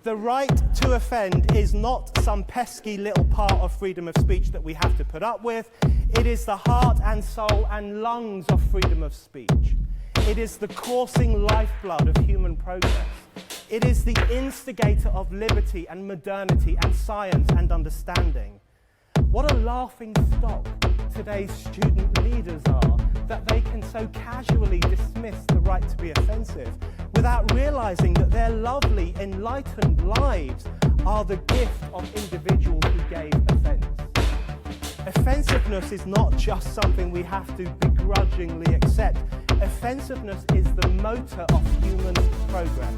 The right to offend is not some pesky little part of freedom of speech that we have to put up with. It is the heart and soul and lungs of freedom of speech. It is the coursing lifeblood of human progress. It is the instigator of liberty and modernity and science and understanding. What a laughing stock today's student leaders are, that they can so casually dismiss the right to be offensive without realizing that their lovely, enlightened lives are the gift of individuals who gave offense. Offensiveness is not just something we have to begrudgingly accept. Offensiveness is the motor of human progress.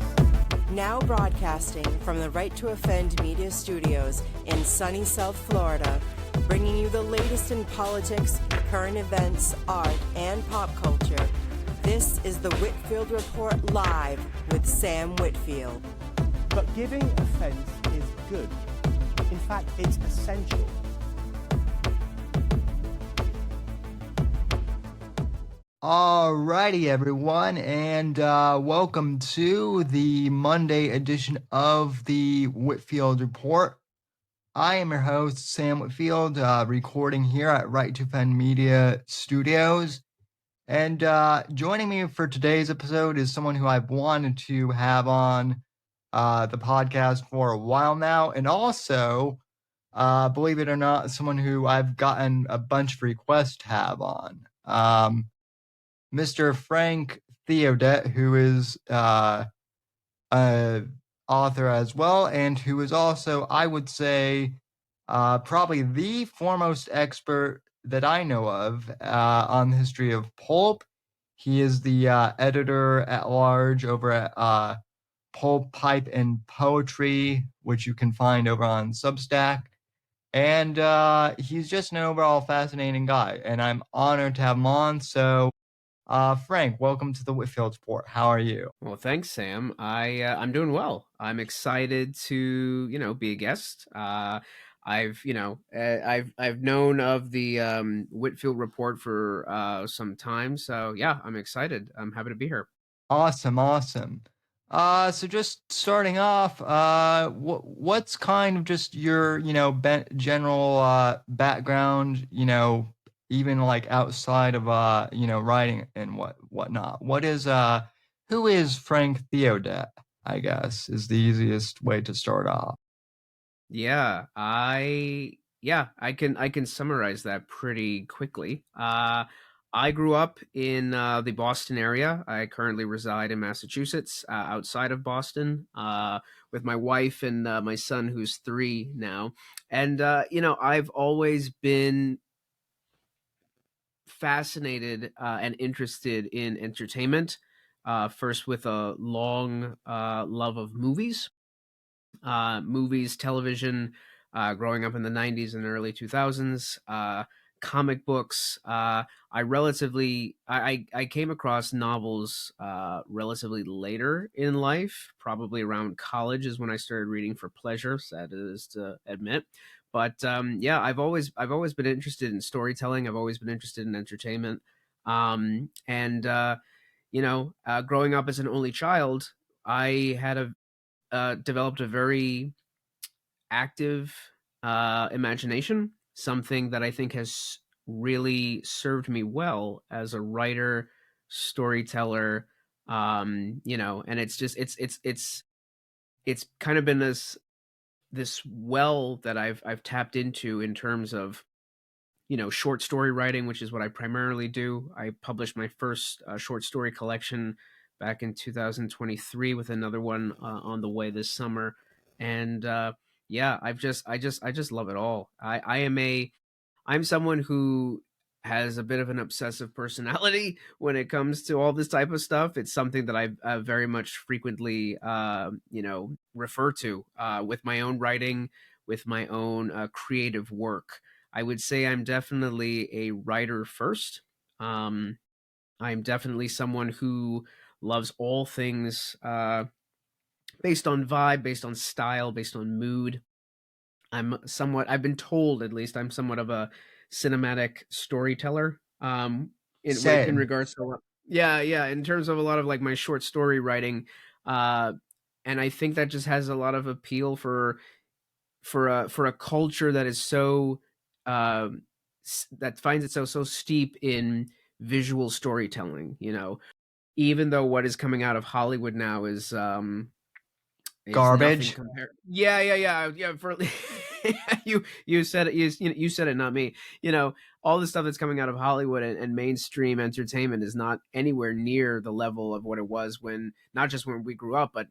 Now broadcasting from the Right to Offend Media Studios in sunny South Florida, bringing you the latest in politics, current events, art, and pop culture. This is the Whitfield Report Live with Sam Whitfield. But giving offense is good. In fact, it's essential. Alrighty, everyone, and welcome to the Monday edition of the Whitfield Report. I am your host, Sam Whitfield, recording here at Right to Offend Media Studios. And joining me for today's episode is someone who I've wanted to have on the podcast for a while now, and also, believe it or not, someone who I've gotten a bunch of requests to have on. Mr. Frank Theodat, who is an author as well, and who is also, I would say, probably the foremost expert that I know of on the history of Pulp. He is the editor at large over at Pulp, Pipe, and Poetry, which you can find over on Substack. And he's just an overall fascinating guy, and I'm honored to have him on. So, Frank, welcome to the Whitfield Report. How are you? Well, thanks, Sam. I'm doing well. I'm excited to, be a guest. I've known of the Whitfield Report for some time. So yeah, I'm excited. I'm happy to be here. Awesome. So just starting off, what's kind of just your, general background, even like outside of writing and whatnot. Who is Frank Theodat, I guess, is the easiest way to start off. Yeah, I can summarize that pretty quickly. I grew up in the Boston area. I currently reside in Massachusetts, outside of Boston, with my wife and my son, who's 3 now. And I've always been fascinated and interested in entertainment, first with a long love of movies, television, growing up in the 90s and early 2000s, comic books. I came across novels relatively later in life, probably around college is when I started reading for pleasure, sad it is to admit. But I've always been interested in storytelling. I've always been interested in entertainment. Growing up as an only child, I had developed a very active imagination, something that I think has really served me well as a writer, storyteller. And it's kind of been this well that I've tapped into in terms of, short story writing, which is what I primarily do. I published my first short story collection back in 2023 with another one on the way this summer. And I just love it all. I'm someone who has a bit of an obsessive personality when it comes to all this type of stuff. It's something that I very much frequently, refer to with my own writing, with my own creative work. I would say I'm definitely a writer first. I'm definitely someone who loves all things based on vibe, based on style, based on mood. I've been told, at least, I'm somewhat of a cinematic storyteller. In regards to in terms of a lot of like my short story writing, and I think that just has a lot of appeal for a culture that is so um, that finds itself so steep in visual storytelling. Even though what is coming out of Hollywood now is nothing Garbage. compared. Yeah. For you said it. You said it, not me. All the stuff that's coming out of Hollywood and mainstream entertainment is not anywhere near the level of what it was when, not just when we grew up, but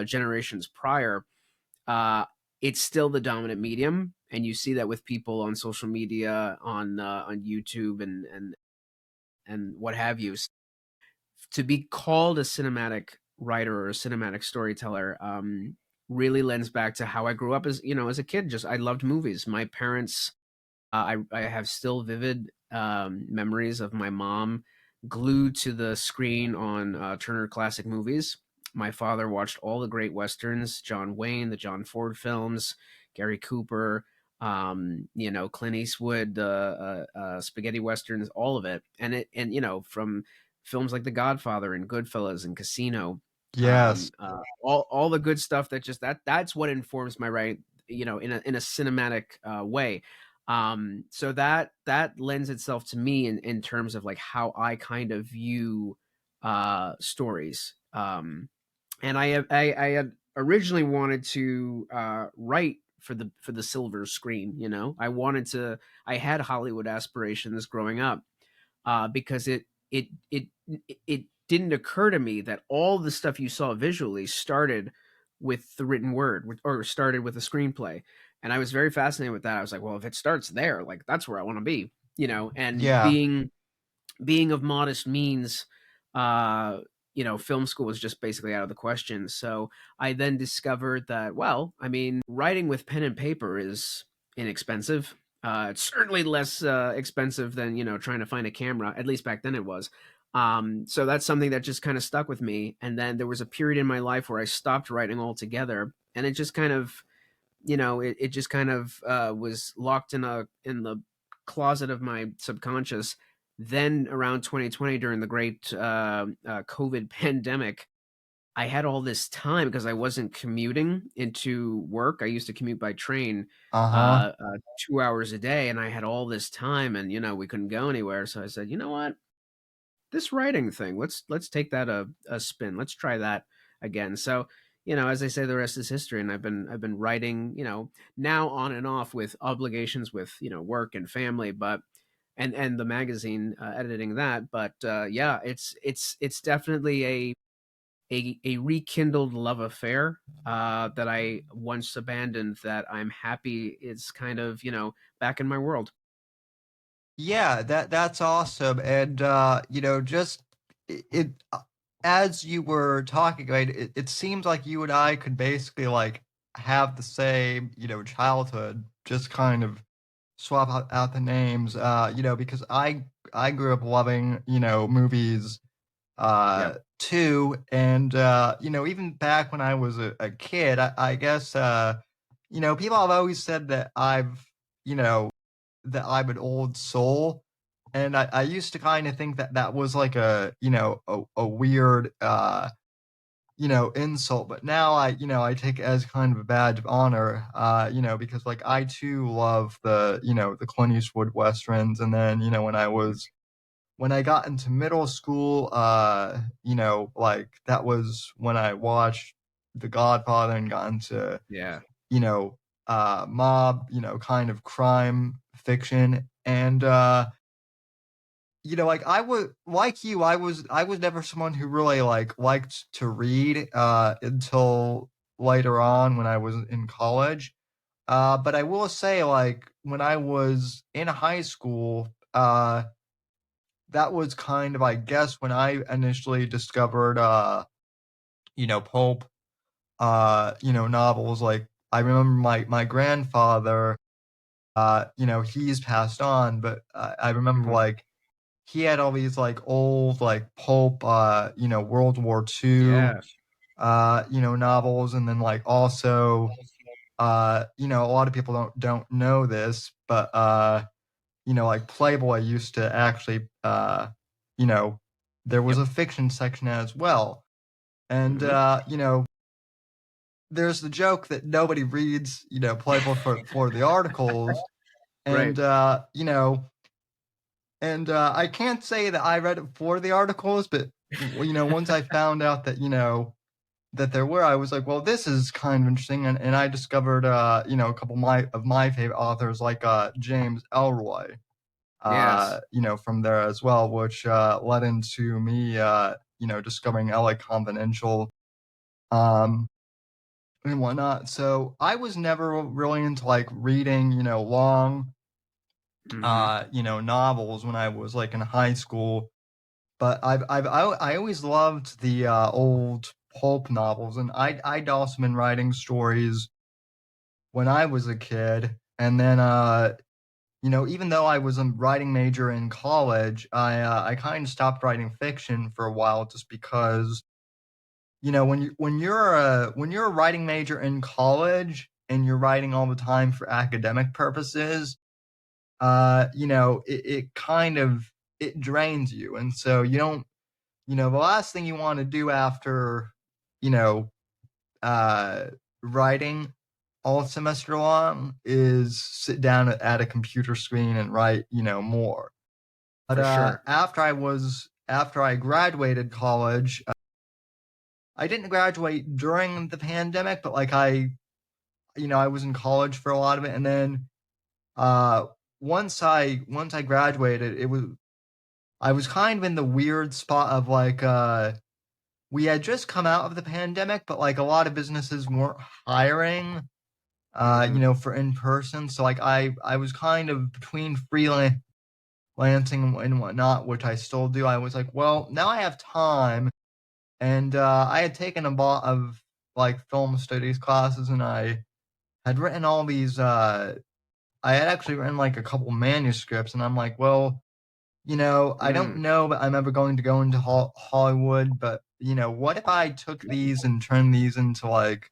generations prior. Uh, it's still the dominant medium, and you see that with people on social media, on YouTube, and what have you. To be called a cinematic writer or a cinematic storyteller really lends back to how I grew up as a kid. Just I loved movies. My parents, I have still vivid memories of my mom glued to the screen on Turner Classic Movies. My father watched all the great westerns, John Wayne, the John Ford films, Gary Cooper, Clint Eastwood, spaghetti westerns, all of it, and from films like The Godfather and Goodfellas and Casino, Yes. all the good stuff that's what informs my writing, in a cinematic way. So that lends itself to me in terms of like how I kind of view stories. And I had originally wanted to write for the silver screen. I had Hollywood aspirations growing up, because it didn't occur to me that all the stuff you saw visually started with the written word, or started with a screenplay. And I was very fascinated with that. I was like, well, if it starts there, like that's where I want to be, and Yeah. being of modest means, uh, film school was just basically out of the question. So I then discovered that, well, I mean, writing with pen and paper is inexpensive. It's certainly less expensive than, trying to find a camera. At least back then it was. So that's something that just kind of stuck with me. And then there was a period in my life where I stopped writing altogether, and it just kind of, it just kind of was locked in the closet of my subconscious. Then around 2020, during the great COVID pandemic, I had all this time because I wasn't commuting into work. I used to commute by train, Uh-huh. 2 hours a day, and I had all this time, and we couldn't go anywhere. So I said, you know what, this writing thing, let's take that a spin. Let's try that again. So as I say, the rest is history, and I've been writing, now on and off with obligations with work and family, but and the magazine, editing that. But yeah, it's definitely a rekindled love affair that I once abandoned, that I'm happy is kind of back in my world. Yeah, that's awesome. And just it as you were talking, right, it seems like you and I could basically like have the same, childhood, just kind of swap out the names, because I grew up loving, movies Yeah. too. And even back when I was a kid, I guess people have always said that that I'm an old soul. And I used to kind of think that that was like a weird, insult. But now I take it as kind of a badge of honor, because like I too love the Clint Eastwood westerns. And then, when I got into middle school, like that was when I watched The Godfather and got into, Yeah. you know, mob, kind of crime fiction. And like I was like you, I was never someone who really like liked to read until later on when I was in college. But I will say, like, when I was in high school, that was kind of, I guess, when I initially discovered pulp, novels. Like I remember my grandfather, he's passed on, but I remember Hmm. like he had all these like old like pulp, World War II, Yeah. novels. And then like also, a lot of people don't know this, but like Playboy used to actually, you know, there was Yep. a fiction section as well. And Hmm. there's the joke that nobody reads, Playboy for the articles. And, Right. I can't say that I read it for the articles, but, once I found out that, that there were, I was like, well, this is kind of interesting. And I discovered, a couple of my favorite authors like James Elroy, Yes. from there as well, which led into me, discovering LA Confidential, um, and whatnot. So I was never really into like reading, long, Hmm. novels when I was like in high school. But I always loved the old pulp novels, and I'd also been writing stories when I was a kid, and then even though I was a writing major in college, I kind of stopped writing fiction for a while just because when you're a writing major in college and you're writing all the time for academic purposes, it kind of it drains you, and so you don't the last thing you want to do after you know uh writing all semester long is sit down at a computer screen and write more. But For sure. after I graduated college, I didn't graduate during the pandemic, but like I was in college for a lot of it, and then uh once I graduated, I was kind of in the weird spot of like we had just come out of the pandemic, but like a lot of businesses weren't hiring Hmm. for in person. So like I was kind of between freelancing and whatnot, which I still do. I was like, well, now I have time, and I had taken a lot of like film studies classes, and I had written all these. I had actually written like a couple manuscripts, and I'm like, well, I don't Mm. know that I'm ever going to go into Hollywood, but what if I took these and turned these into like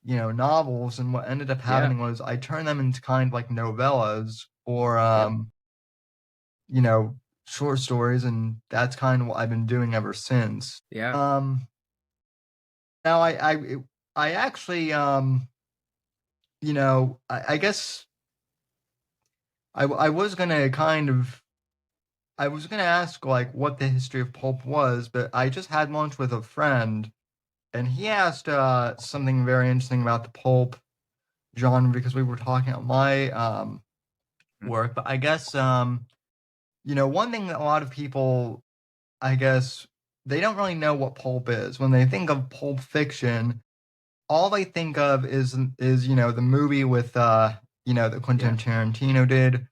novels? And what ended up Yeah. happening was I turned them into kind of like novellas or Yep. you know, short stories, and that's kind of what I've been doing ever since. Yeah. Um, now I actually I guess I was gonna I was gonna ask like what the history of pulp was, but I just had lunch with a friend, and he asked something very interesting about the pulp genre because we were talking about my work. But I guess one thing that a lot of people, I guess, they don't really know what pulp is. When they think of pulp fiction, all they think of is the movie with that Yeah. Quentin Tarantino did,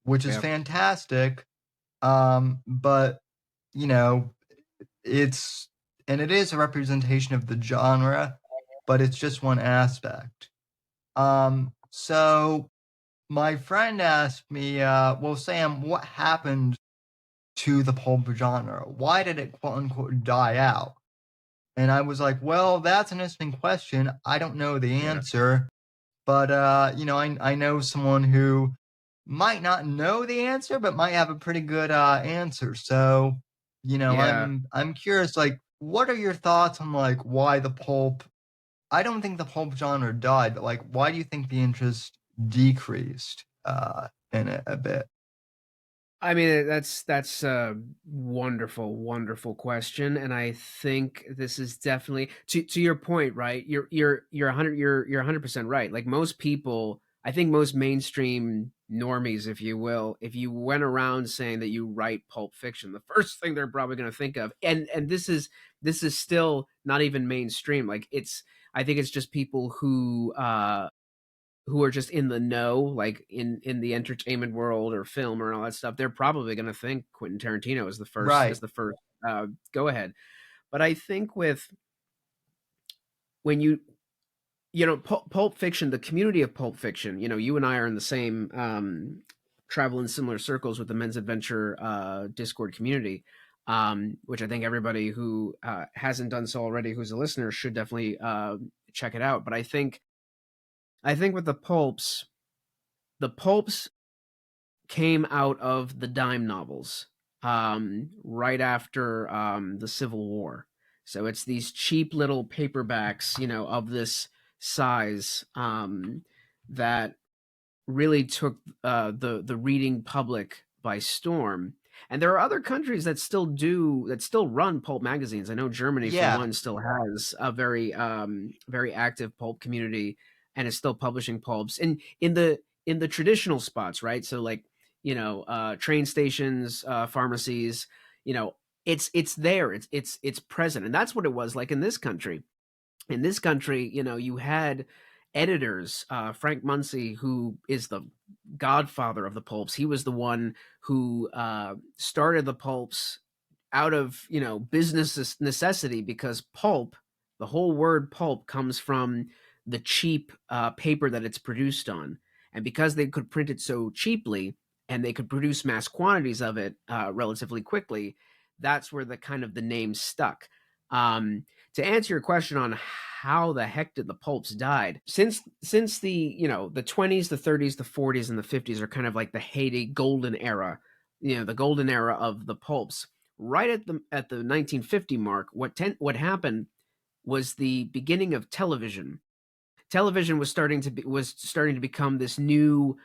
which is Yep. fantastic. But you know, it's and it is a representation of the genre, but it's just one aspect. So my friend asked me, well, Sam, what happened to the pulp genre? Why did it quote unquote die out? And I was like, well, that's an interesting question. I don't know the Yeah. answer, but I know someone who might not know the answer, but might have a pretty good answer. So, Yeah. I'm curious, like, what are your thoughts on like why the pulp? I don't think the pulp genre died, but like, why do you think the interest decreased in it a bit? I mean, that's a wonderful, wonderful question, and I think this is definitely to your point, right? You're 100% right. Like most people, I think most mainstream normies, if you will, if you went around saying that you write pulp fiction, the first thing they're probably going to think of, and this is still not even mainstream. Like it's, I think it's just people who are just in the know, like in the entertainment world or film or all that stuff, they're probably going to think Quentin Tarantino is the first Right. go ahead. But I think with when Pulp Fiction, the community of Pulp Fiction, you and I are in the same travel in similar circles with the Men's Adventure Discord community, which I think everybody who hasn't done so already, who's a listener, should definitely check it out. But I think with the pulps came out of the dime novels right after the Civil War. So it's these cheap little paperbacks, of this. size that really took the reading public by storm. And there are other countries that still run pulp magazines. I know Germany, for Yeah. one, still has a very active pulp community and is still publishing pulps. And in the traditional spots, right? So like, train stations, pharmacies, it's there. It's present. And that's what it was like in this country. In this country, you had editors, Frank Munsey, who is the godfather of the pulps. He was the one who started the pulps out of business necessity, because pulp, the whole word pulp, comes from the cheap paper that it's produced on, and because they could print it so cheaply and they could produce mass quantities of it relatively quickly, that's where the name stuck. To answer your question on how the heck did the pulps died, since the 20s, the 30s, the 40s, and the 50s are kind of like the heyday golden era, the golden era of the pulps. Right at the 1950 mark, what happened was the beginning of television. Television was starting to become this new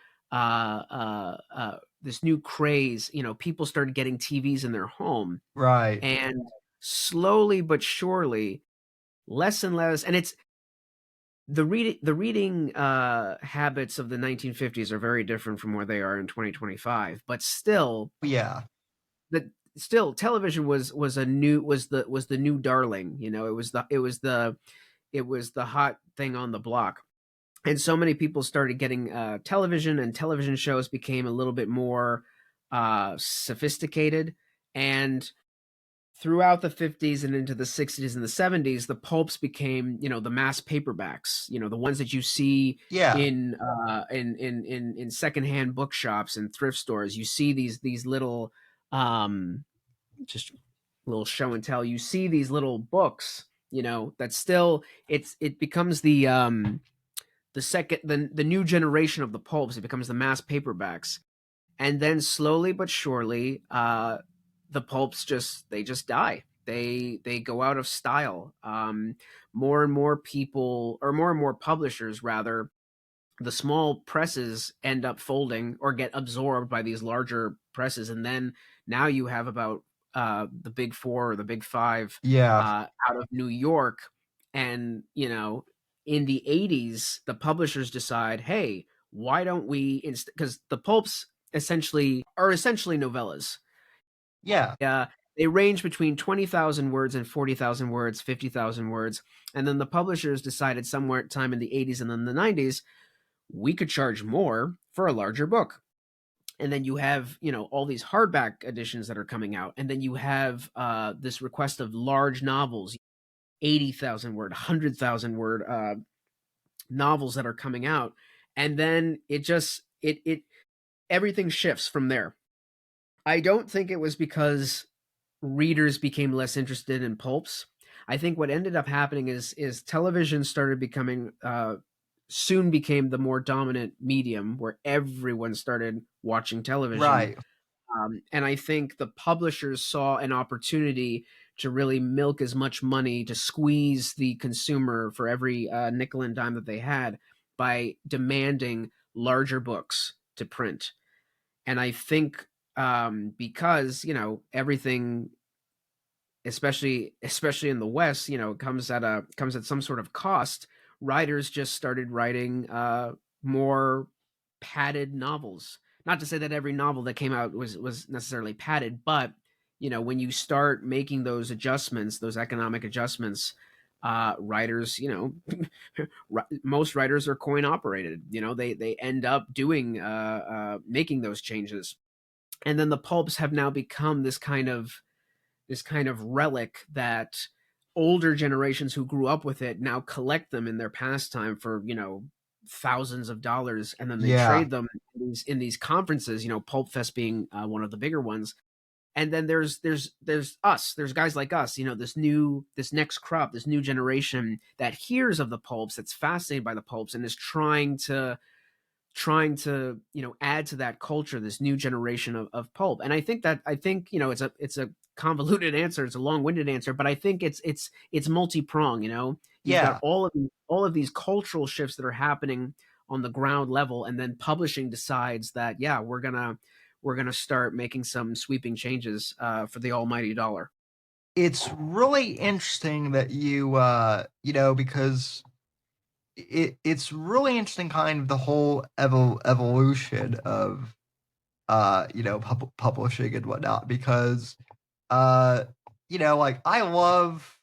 craze. People started getting TVs in their home, Right. and slowly but surely, less and less, and it's the reading habits of the 1950s are very different from where they are in 2025. But still, Yeah. television was the new darling. It was the hot thing on the block. And so many people started getting television, and television shows became a little bit more sophisticated. And throughout the 50s and into the 60s and the 70s, the pulps became, the mass paperbacks, the ones that you see Yeah. in secondhand bookshops and thrift stores. You see these little just little show and tell. You see these little books, that still it becomes the new generation of the pulps. It becomes the mass paperbacks. And then slowly but surely, the pulps just die. They go out of style. More and more people, or more and more publishers rather, the small presses end up folding or get absorbed by these larger presses, and then now you have about the big four or the big five Yeah. out of New York. And in the 80s, the publishers decide, hey, why don't we, because the pulps are essentially novellas. Yeah. They range between 20,000 words and 40,000 words, 50,000 words. And then the publishers decided somewhere at time in the 80s and then the 90s, we could charge more for a larger book. And then you have, all these hardback editions that are coming out. And then you have this request of large novels, 80,000 word, 100,000 word novels that are coming out. And then everything shifts from there. I don't think it was because readers became less interested in pulps. I think what ended up happening is television started becoming soon became the more dominant medium, where everyone started watching television. Right. And I think the publishers saw an opportunity to really milk as much money, to squeeze the consumer for every nickel and dime that they had, by demanding larger books to print. And I think because everything, especially in the West, comes at some sort of cost, writers just started writing more padded novels. Not to say that every novel that came out was necessarily padded, but when you start making those adjustments, those economic adjustments, writers, most writers are coin operated. They end up doing making those changes. And then the pulps have now become this kind of relic that older generations who grew up with it now collect them in their pastime for thousands of dollars, and then they trade them in these conferences, Pulp Fest being one of the bigger ones. And then there's guys like us, this next crop, this new generation that hears of the pulps, that's fascinated by the pulps, and is trying to trying to, add to that culture, this new generation of pulp. And I think it's a convoluted answer, it's a long-winded answer, but I think it's multi-prong. You've got Yeah, all of these cultural shifts that are happening on the ground level, and then publishing decides that, yeah, we're gonna start making some sweeping changes for the almighty dollar. it's really interesting that because it's really interesting, kind of the whole evolution of publishing and whatnot, because like I love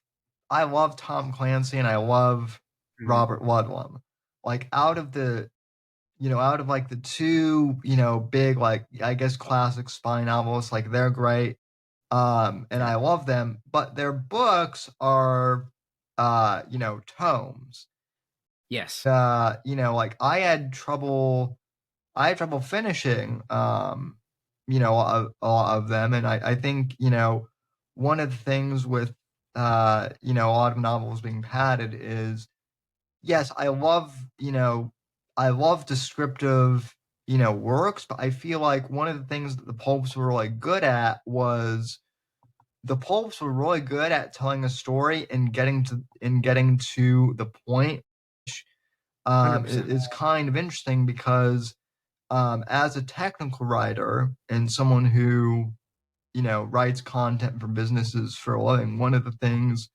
Tom Clancy and I love Mhm. Robert Ludlum. Like out of like the two, big, like, I guess, classic spy novelists, like, they're great. And Yeah. I love them, but their books are tomes. Yes. Like, I had trouble finishing a lot of them. And I think, one of the things with a lot of novels being padded is, yes, I love descriptive, works, but I feel like one of the things that the pulps were really good at was the pulps were really good at telling a story and getting to the point, which Hundred is kind of interesting because as a technical writer and someone who writes content for businesses for a living, one of the things,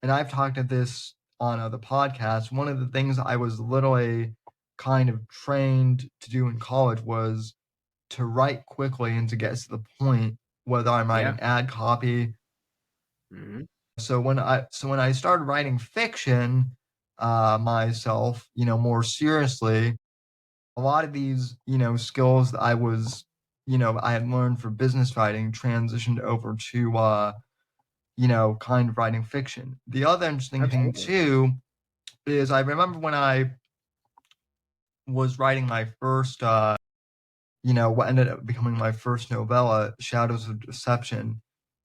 and I've talked about this on other podcasts, one of the things I was literally kind of trained to do in college was to write quickly and to get to the point, whether I'm Yeah. writing ad copy. Hmm. So when I started writing fiction myself, more seriously, a lot of these, skills that I had learned for business writing transitioned over to kind of writing fiction. The other interesting thing Absolutely. too is I remember when I was writing my first what ended up becoming my first novella, Shadows of Deception.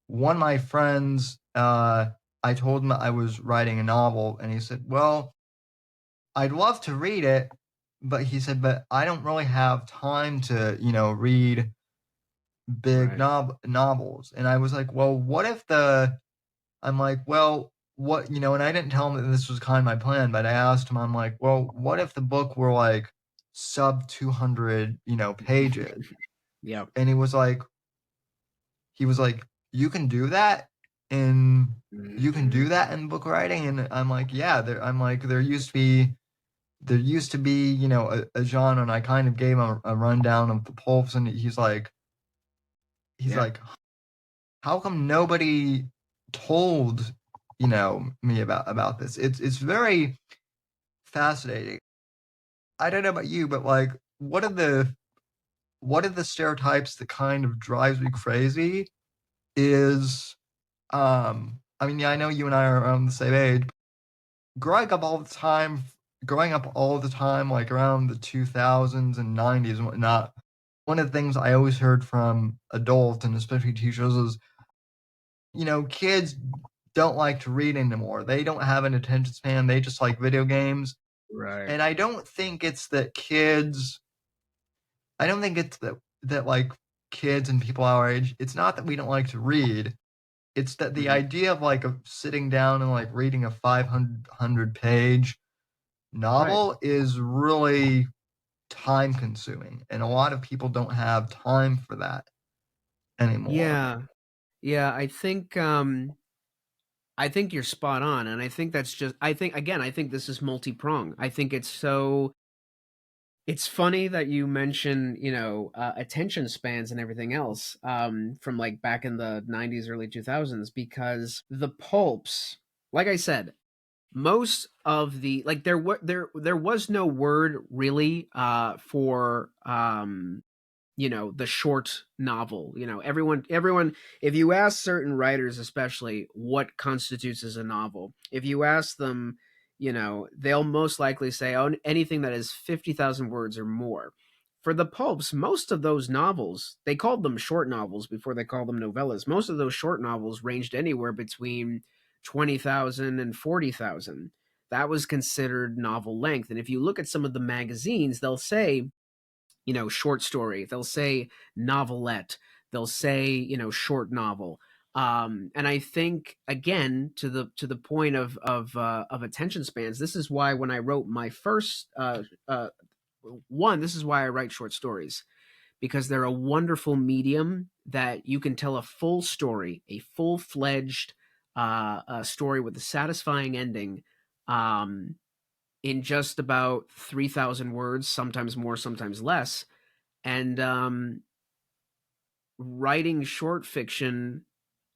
One of my friends, I told him that I was writing a novel, and he said, "Well, I'd love to read it," but he said, "But I don't really have time to, read big Right. novels." And I was like, "Well, what if the?" I'm like, "Well, what?" And I didn't tell him that this was kind of my plan, but I asked him, I'm like, "Well, what if the book were like sub 200, pages?" Yeah. And he was like, "You can do that in you can Hmm. do that in book writing?" And I'm like, "Yeah." I'm like, there used to be a genre, and I kind of gave him a rundown of the pulps, and he's Yeah. like, "How come nobody told me about this?" It's very fascinating. I don't know about you, but like, one of the stereotypes that kind of drives me crazy is, I mean, yeah, I know you and I are around the same age. Growing up all the time, like around the 2000s and 90s and whatnot, one of the things I always heard from adults and especially teachers is, kids don't like to read anymore. They don't have an attention span. They just like video games. Right. And I don't think it's that kids, I don't think it's that like kids and people our age, it's not that we don't like to read. It's that the Hmm. idea of sitting down and like reading a 500 page Right. novel is really time consuming, and a lot of people don't have time for that anymore. Yeah. Yeah. I think you're spot on, and I think that's just. I think this is multi-prong. I think it's funny that you mention, attention spans and everything else, from like back in the 90s, early 2000s, because the pulps, like I said, most of the, like, there was no word really for the short novel. Everyone, if you ask certain writers, especially, what constitutes as a novel, if you ask them, they'll most likely say, oh, anything that is 50,000 words or more. For the pulps, most of those novels, they called them short novels before they called them novellas. Most of those short novels ranged anywhere between 20,000 and 40,000. that was considered novel length. And if you look at some of the magazines, they'll say, short story. They'll say novelette. They'll say, short novel. And I think, again, to the point of attention spans, this is why when I wrote my first this is why I write short stories, because they're a wonderful medium that you can tell a full story, a full-fledged story with a satisfying ending in just about 3,000 words, sometimes more, sometimes less. And writing short fiction,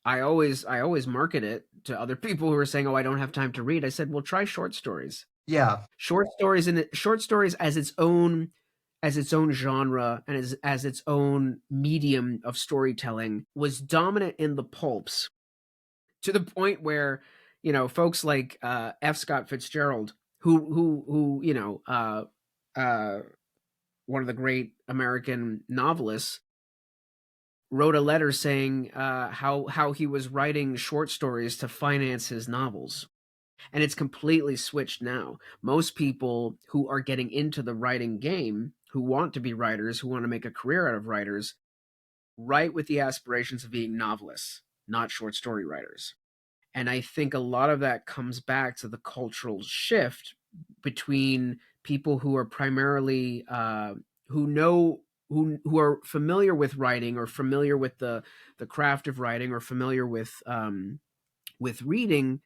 I always market it to other people who are saying, "Oh, I don't have time to read." I said, "Well, try short stories." Yeah. Short stories as its own genre and as its own medium of storytelling was dominant in the pulps, to the point where folks like F. Scott Fitzgerald, who one of the great American novelists, wrote a letter saying how he was writing short stories to finance his novels. And it's completely switched now. Most people who are getting into the writing game, who want to be writers, who want to make a career out of writers, write with the aspirations of being novelists, not short story writers. And I think a lot of that comes back to the cultural shift between people who are primarily who are familiar with writing, or familiar with the craft of writing, or familiar with reading.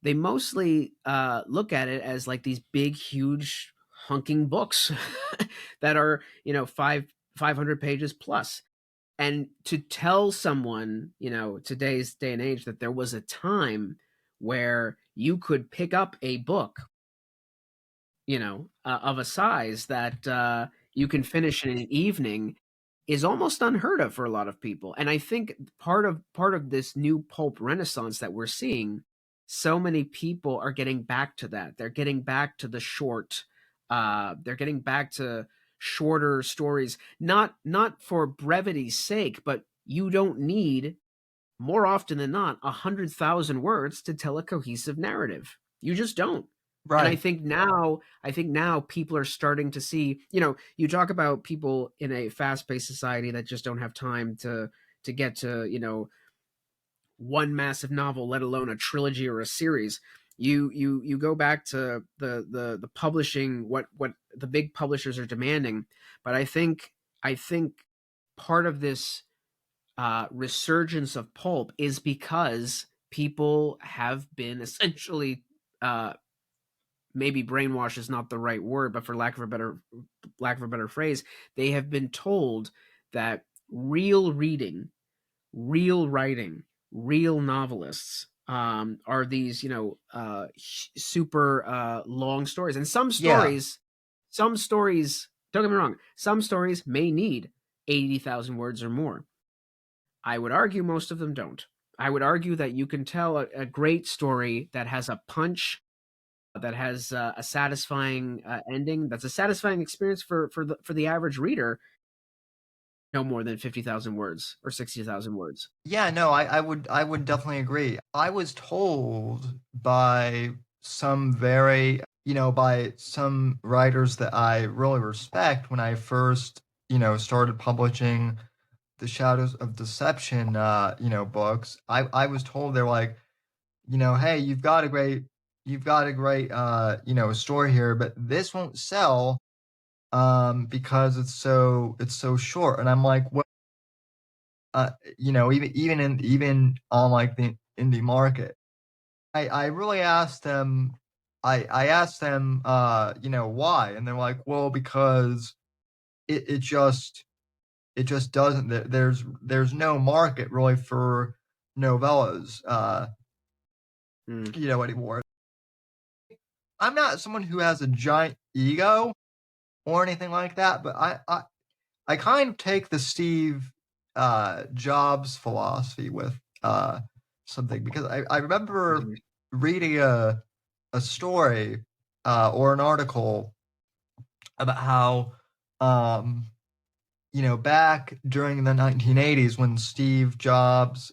They mostly look at it as like these big, huge, hunking books that are 500 pages plus. And to tell someone, today's day and age, that there was a time where you could pick up a book, of a size that you can finish in an evening, is almost unheard of for a lot of people. And I think part of this new pulp renaissance that we're seeing, so many people are getting back to that. They're getting back to the short. They're getting back to shorter stories, not for brevity's sake, but you don't need, more often than not, 100,000 words to tell a cohesive narrative. You just don't. Right. And I think now people are starting to see, you talk about people in a fast-paced society that just don't have time to get to, one massive novel, let alone a trilogy or a series. You go back to the publishing, what the big publishers are demanding. But I think part of this resurgence of pulp is because people have been essentially, maybe brainwash is not the right word, but for lack of a better phrase, they have been told that real reading, real writing, real novelists are these, super long stories. And some stories, don't get me wrong, some stories may need 80,000 words or more. I would argue most of them don't. I would argue that you can tell a great story that has a punch, that has a satisfying ending, that's a satisfying experience for the average reader, no more than 50,000 words or 60,000 words. Yeah, no, I would definitely agree. I was told by some by some writers that I really respect, when I first, started publishing the Shadows of Deception, books. I was told, they're like, hey, you've got a great, story here, but this won't sell, because it's so short. And I'm like, well, even on like the indie market, I really asked them, I asked them, why, and they're like, well, because it just doesn't, there's no market really for novellas, anymore. I'm not someone who has a giant ego or anything like that, but I kind of take the Steve Jobs philosophy with something, because I remember reading a story or an article about how back during the 1980s, when Steve Jobs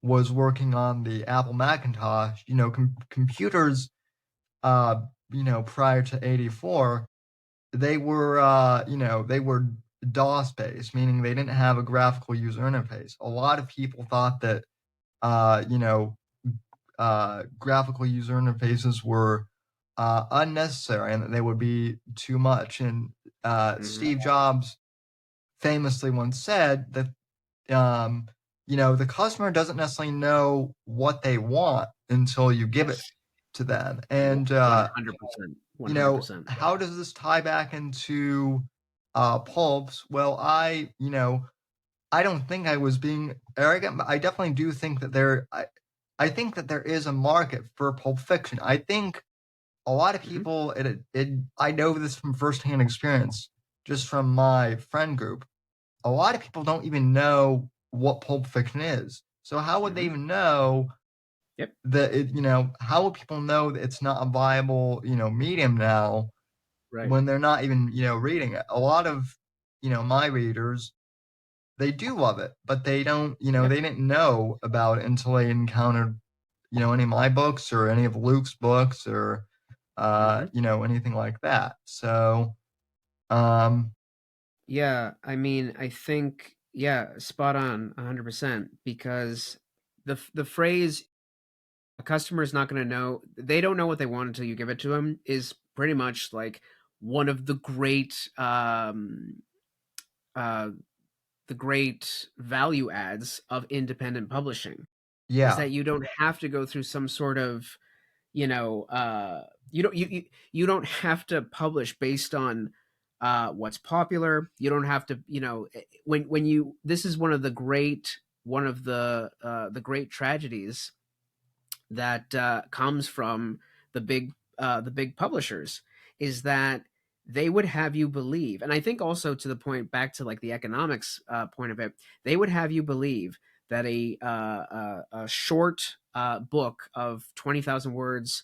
was working on the Apple Macintosh, computers prior to 84, they were, they were DOS based, meaning they didn't have a graphical user interface. A lot of people thought that, uh, you know, graphical user interfaces were unnecessary and that they would be too much. And Steve Jobs famously once said that, the customer doesn't necessarily know what they want until you give it to them. And 100%. 100%. how does this tie back into Pulps? Well, I don't think I was being arrogant, but I definitely do think that I think that there is a market for Pulp Fiction. I think a lot of people, I know this from firsthand experience, just from my friend group. A lot of people don't even know what Pulp Fiction is. So how would they even know Yep. that how would people know that it's not a viable, medium now Right. when they're not even, reading it? A lot of, my readers, they do love it, but they don't, they didn't know about it until they encountered, any of my books or any of Luke's books or, anything like that. So, Yeah, I mean, I think, spot on 100%, because the phrase a customer is not going to know, they don't know what they want until you give it to them, is pretty much like one of the great the great value adds of independent publishing, is that you don't have to go through some sort of, you don't have to publish based on what's popular. You don't have to, when you, this is one of the great tragedies that comes from the big publishers, is that they would have you believe, and I think also to the point back to like the economics point of it, they would have you believe that a short book of 20,000 words,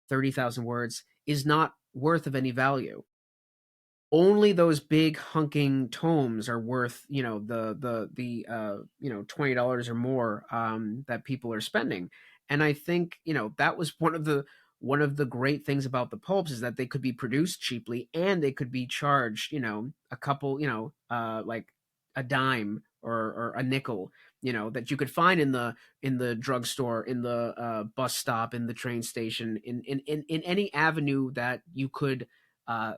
30,000 words is not worth of any value. Only those big hunking tomes are worth, the $20 or more that people are spending. And I think, that was one of the great things about the pulps, is that they could be produced cheaply and they could be charged, a couple, like a dime or a nickel, that you could find in the drugstore, in the bus stop, in the train station, in any avenue that you could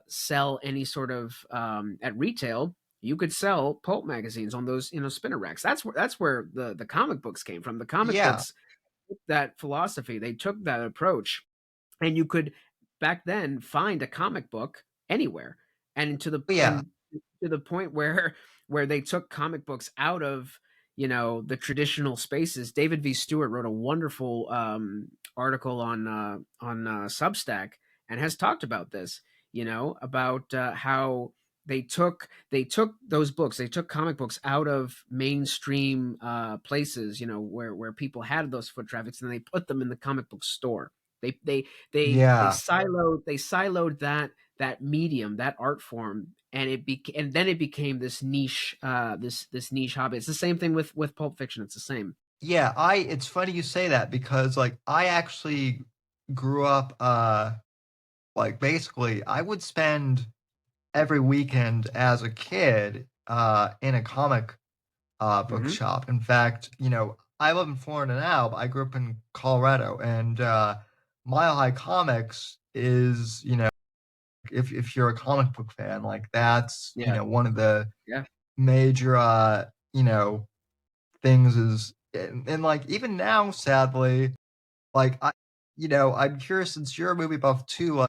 sell any sort of at retail. You could sell pulp magazines on those, spinner racks. That's where the comic books came from. The comic books took that philosophy, they took that approach, and you could back then find a comic book anywhere. And to the point where they took comic books out of, the traditional spaces. David V. Stewart wrote a wonderful article on Substack, and has talked about this, about how they took those books, they took comic books out of mainstream places, where people had those foot traffics, and they put them in the comic book store. They siloed that medium, that art form, and and then it became this niche this niche hobby. It's the same thing with Pulp Fiction. It's the same. Yeah, it's funny you say that, because like I actually grew up like basically I would spend every weekend as a kid in a comic bookshop. In fact, I live in Florida now, but I grew up in Colorado, and Mile High Comics is, if you're a comic book fan, like that's one of the major things is, and like even now, sadly, like I'm curious, since you're a movie buff too, like,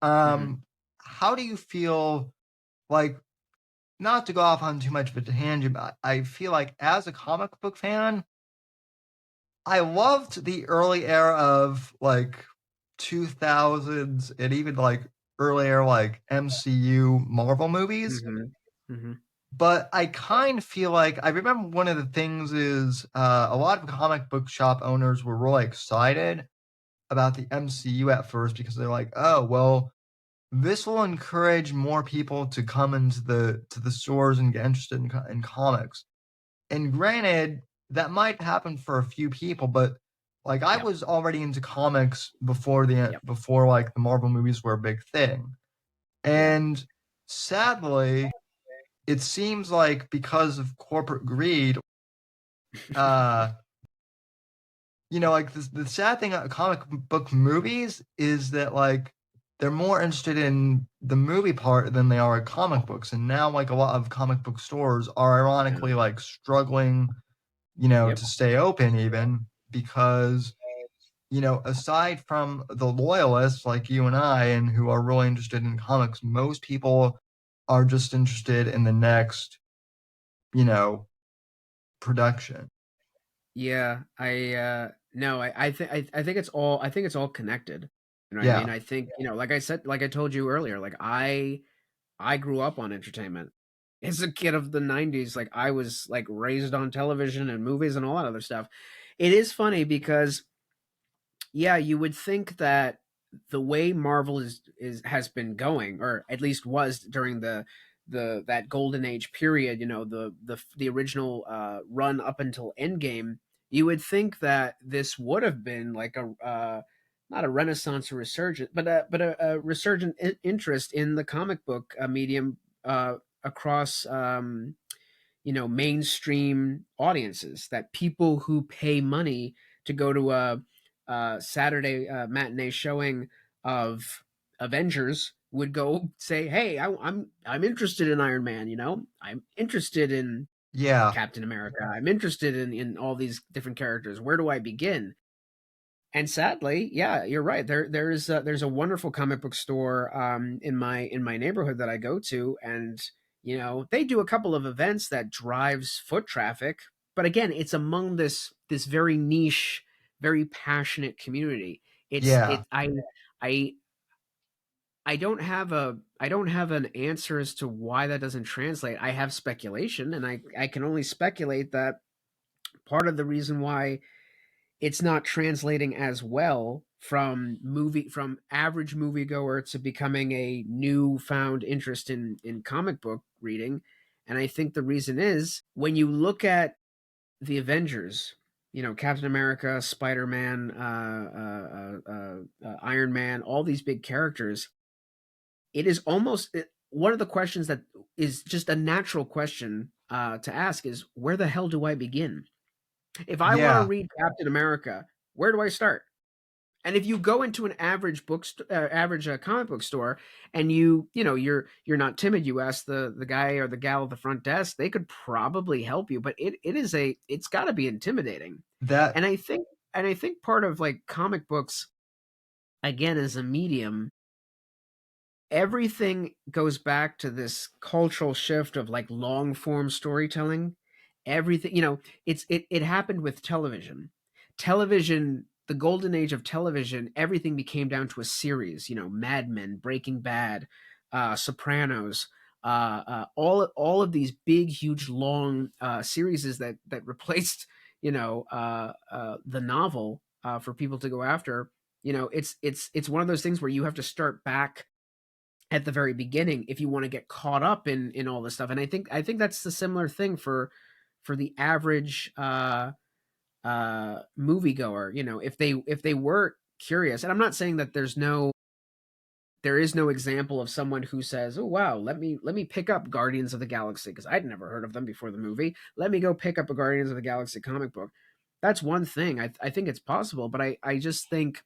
how do you feel, like, not to go off on too much of a tangent, but I feel like as a comic book fan, I loved the early era of like 2000s and even like earlier like MCU Marvel movies. But I kind of feel like I remember one of the things is a lot of comic book shop owners were really excited about the MCU at first, because they're like, oh, well, this will encourage more people to come into the stores and get interested in comics. And granted, that might happen for a few people, but Like I Yep. was already into comics before Yep. like the Marvel movies were a big thing. Yeah. And sadly, it seems like because of corporate greed, uh, like the sad thing about comic book movies is that like they're more interested in the movie part than they are at comic books. And now like a lot of comic book stores are Yeah. ironically like struggling, Yep. to stay open even because, aside from the loyalists like you and I and who are really interested in comics, most people are just interested in the next, you know, production. Yeah. I think it's all connected. You know what I mean? Yeah. I think, like I said, like I told you earlier, like I grew up on entertainment. As a kid of the 90s, like I was like raised on television and movies and all that other stuff. It is funny because yeah, you would think that the way Marvel is has been going, or at least was during the that golden age period, the original run up until Endgame, you would think that this would have been like a not a renaissance or resurgent, but a resurgent interest in the comic book medium across mainstream audiences, that people who pay money to go to a Saturday matinee showing of Avengers would go say, "Hey, I'm interested in Iron Man. I'm interested in Yeah. Captain America. I'm interested in all these different characters. Where do I begin?" And sadly, yeah, you're right. There's a wonderful comic book store in my neighborhood that I go to, and they do a couple of events that drives foot traffic. But again, it's among this very niche, very passionate community. It's Yeah. it I I don't have an answer as to why that doesn't translate. I have speculation, and I can only speculate that part of the reason why it's not translating as well from average moviegoer to becoming a newfound interest in comic book reading. And I think the reason is when you look at the Avengers, Captain America, Spider-Man, Iron Man, all these big characters, it is almost one of the questions that is just a natural question to ask is, where the hell do I begin? If I want to Yeah. read Captain America, where do I start? And if you go into an average average comic book store, and you're not timid, you ask the guy or the gal at the front desk, they could probably help you. But it's got to be intimidating. That And I think part of like comic books again as a medium, everything goes back to this cultural shift of like long form storytelling. Everything, it happened with television. Television, the golden age of television, everything became down to a series. Mad Men, Breaking Bad, Sopranos, all of these big, huge, long series that replaced the novel for people to go after. It's one of those things where you have to start back at the very beginning if you want to get caught up in all this stuff. And I think that's the similar thing for the average moviegoer. If they were curious, and I'm not saying that there is no example of someone who says, "Oh wow, let me pick up Guardians of the Galaxy because I'd never heard of them before the movie. Let me go pick up a Guardians of the Galaxy comic book." That's one thing. I think it's possible, but I just think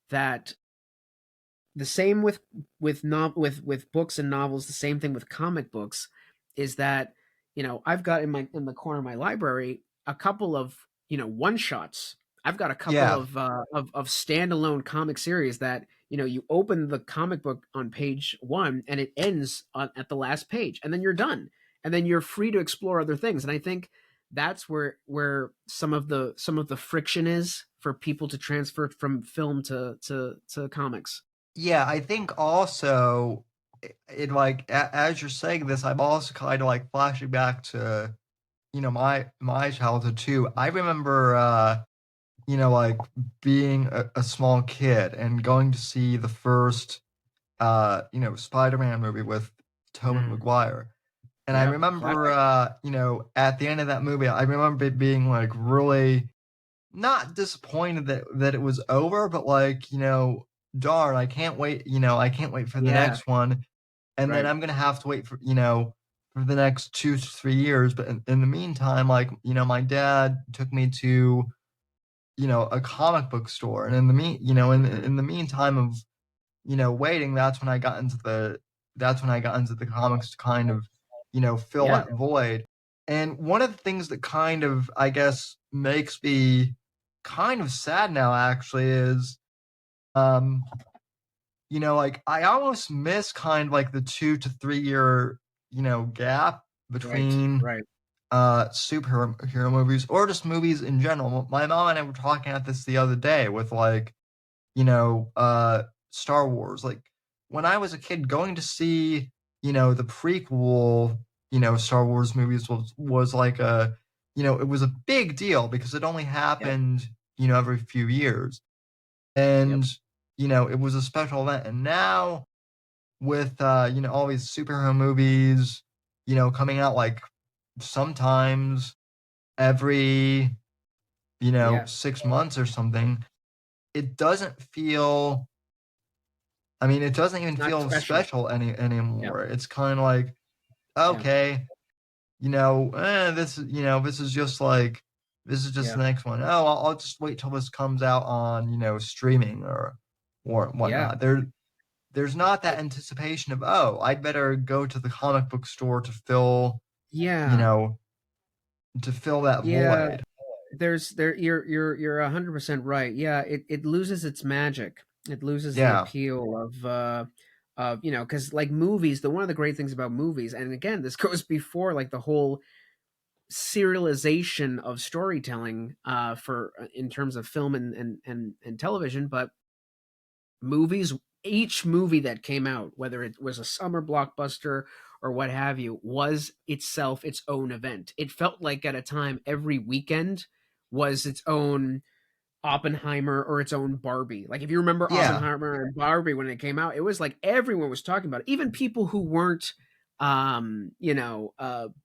that the same with books and novels, the same thing with comic books, is that I've got in the corner of my library a couple of one shots. I've got a couple yeah. of standalone comic series that you open the comic book on page one and it ends at the last page, and then you're done, and then you're free to explore other things. And I think that's where some of the friction is for people to transfer from film to comics. Yeah, I think also it like as you're saying this, I'm also kind of like flashing back to, my childhood too. I remember like being a small kid and going to see the first Spider-Man movie with Tobey Mm, Maguire. And I yeah, remember classic. at the end of that movie, I remember it being like really not disappointed that it was over, but like, darn, I can't wait, I can't wait for the Yeah, next one. And then right. I'm gonna have to wait for the next 2 to 3 years. But in the meantime, like, my dad took me to, a comic book store. And in the meantime of, waiting, that's when I got into the comics to kind of, fill Yeah, that void. And one of the things that kind of, I guess, makes me kind of sad now actually is, um, like I almost miss kind of like the 2 to 3 year, gap right, between right. superhero movies or just movies in general. My mom and I were talking about this the other day with like, Star Wars. Like when I was a kid, going to see, the prequel, Star Wars movies was like it was a big deal because it only Yep, happened, every few years. yep. And, it was a special event. And now with all these superhero movies, coming out like sometimes every, Yeah, 6 months or something, it doesn't feel I mean, it doesn't even not feel special. special Yep, anymore. It's kind of like, yeah, okay, this is just yeah, the next one. Oh, I'll just wait till this comes out on, streaming or yeah. whatnot. There's not that anticipation of, oh, I'd better go to the comic book store you Yeah, know, to fill that yeah. void. You're 100% right. Yeah, it loses its magic. It loses the Yeah. appeal of, because like movies, one of the great things about movies, and again, this goes before like the whole serialization of storytelling for in terms of film and television, but movies, each movie that came out, whether it was a summer blockbuster or what have you, was itself its own event. It felt like at a time every weekend was its own Oppenheimer or its own Barbie. Like if you remember Yeah. Oppenheimer and Barbie when it came out, it was like everyone was talking about it. Even people who weren't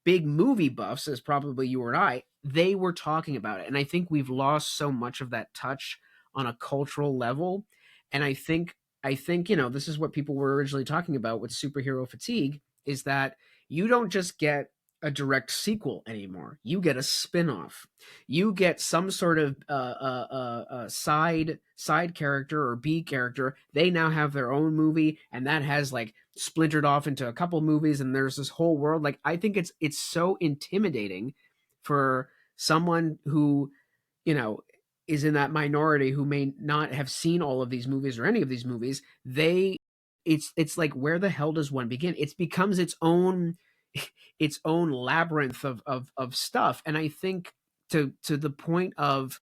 big movie buffs as probably you or I, they were talking about it. And I think we've lost so much of that touch on a cultural level. And I think, this is what people were originally talking about with superhero fatigue, is that you don't just get a direct sequel anymore. You get a spin-off. You get some sort of side character or B character. They now have their own movie, and that has like splintered off into a couple movies, and there's this whole world. Like I think it's so intimidating for someone who you know is in that minority who may not have seen all of these movies or any of these movies. It's like, where the hell does one begin? It becomes its own labyrinth of stuff. And I think to the point of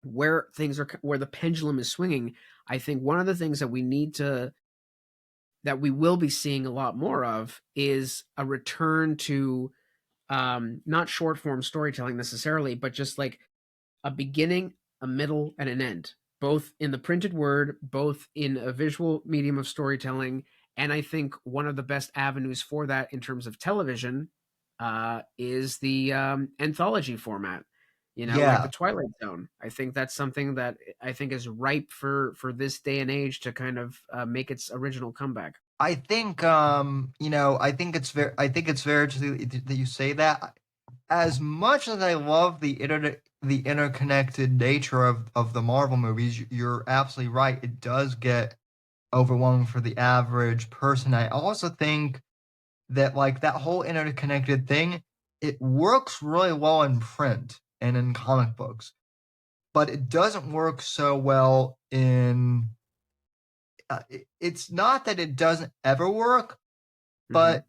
where the pendulum is swinging, I think one of the things that we will be seeing a lot more of is a return to not short form storytelling necessarily, but just like a beginning, a middle, and an end, both in the printed word, both in a visual medium of storytelling. And I think one of the best avenues for that in terms of television is the anthology format. Like the Yeah. Twilight Zone. I think that's something that I think is ripe for this day and age to kind of make its original comeback. I think it's very interesting that you say that. As much as I love the interconnected nature of the Marvel movies, you're absolutely right. It does get overwhelming for the average person. I also think that like that whole interconnected thing, it works really well in print and in comic books, but it doesn't work so well in. It's not that it doesn't ever work, Hmm. but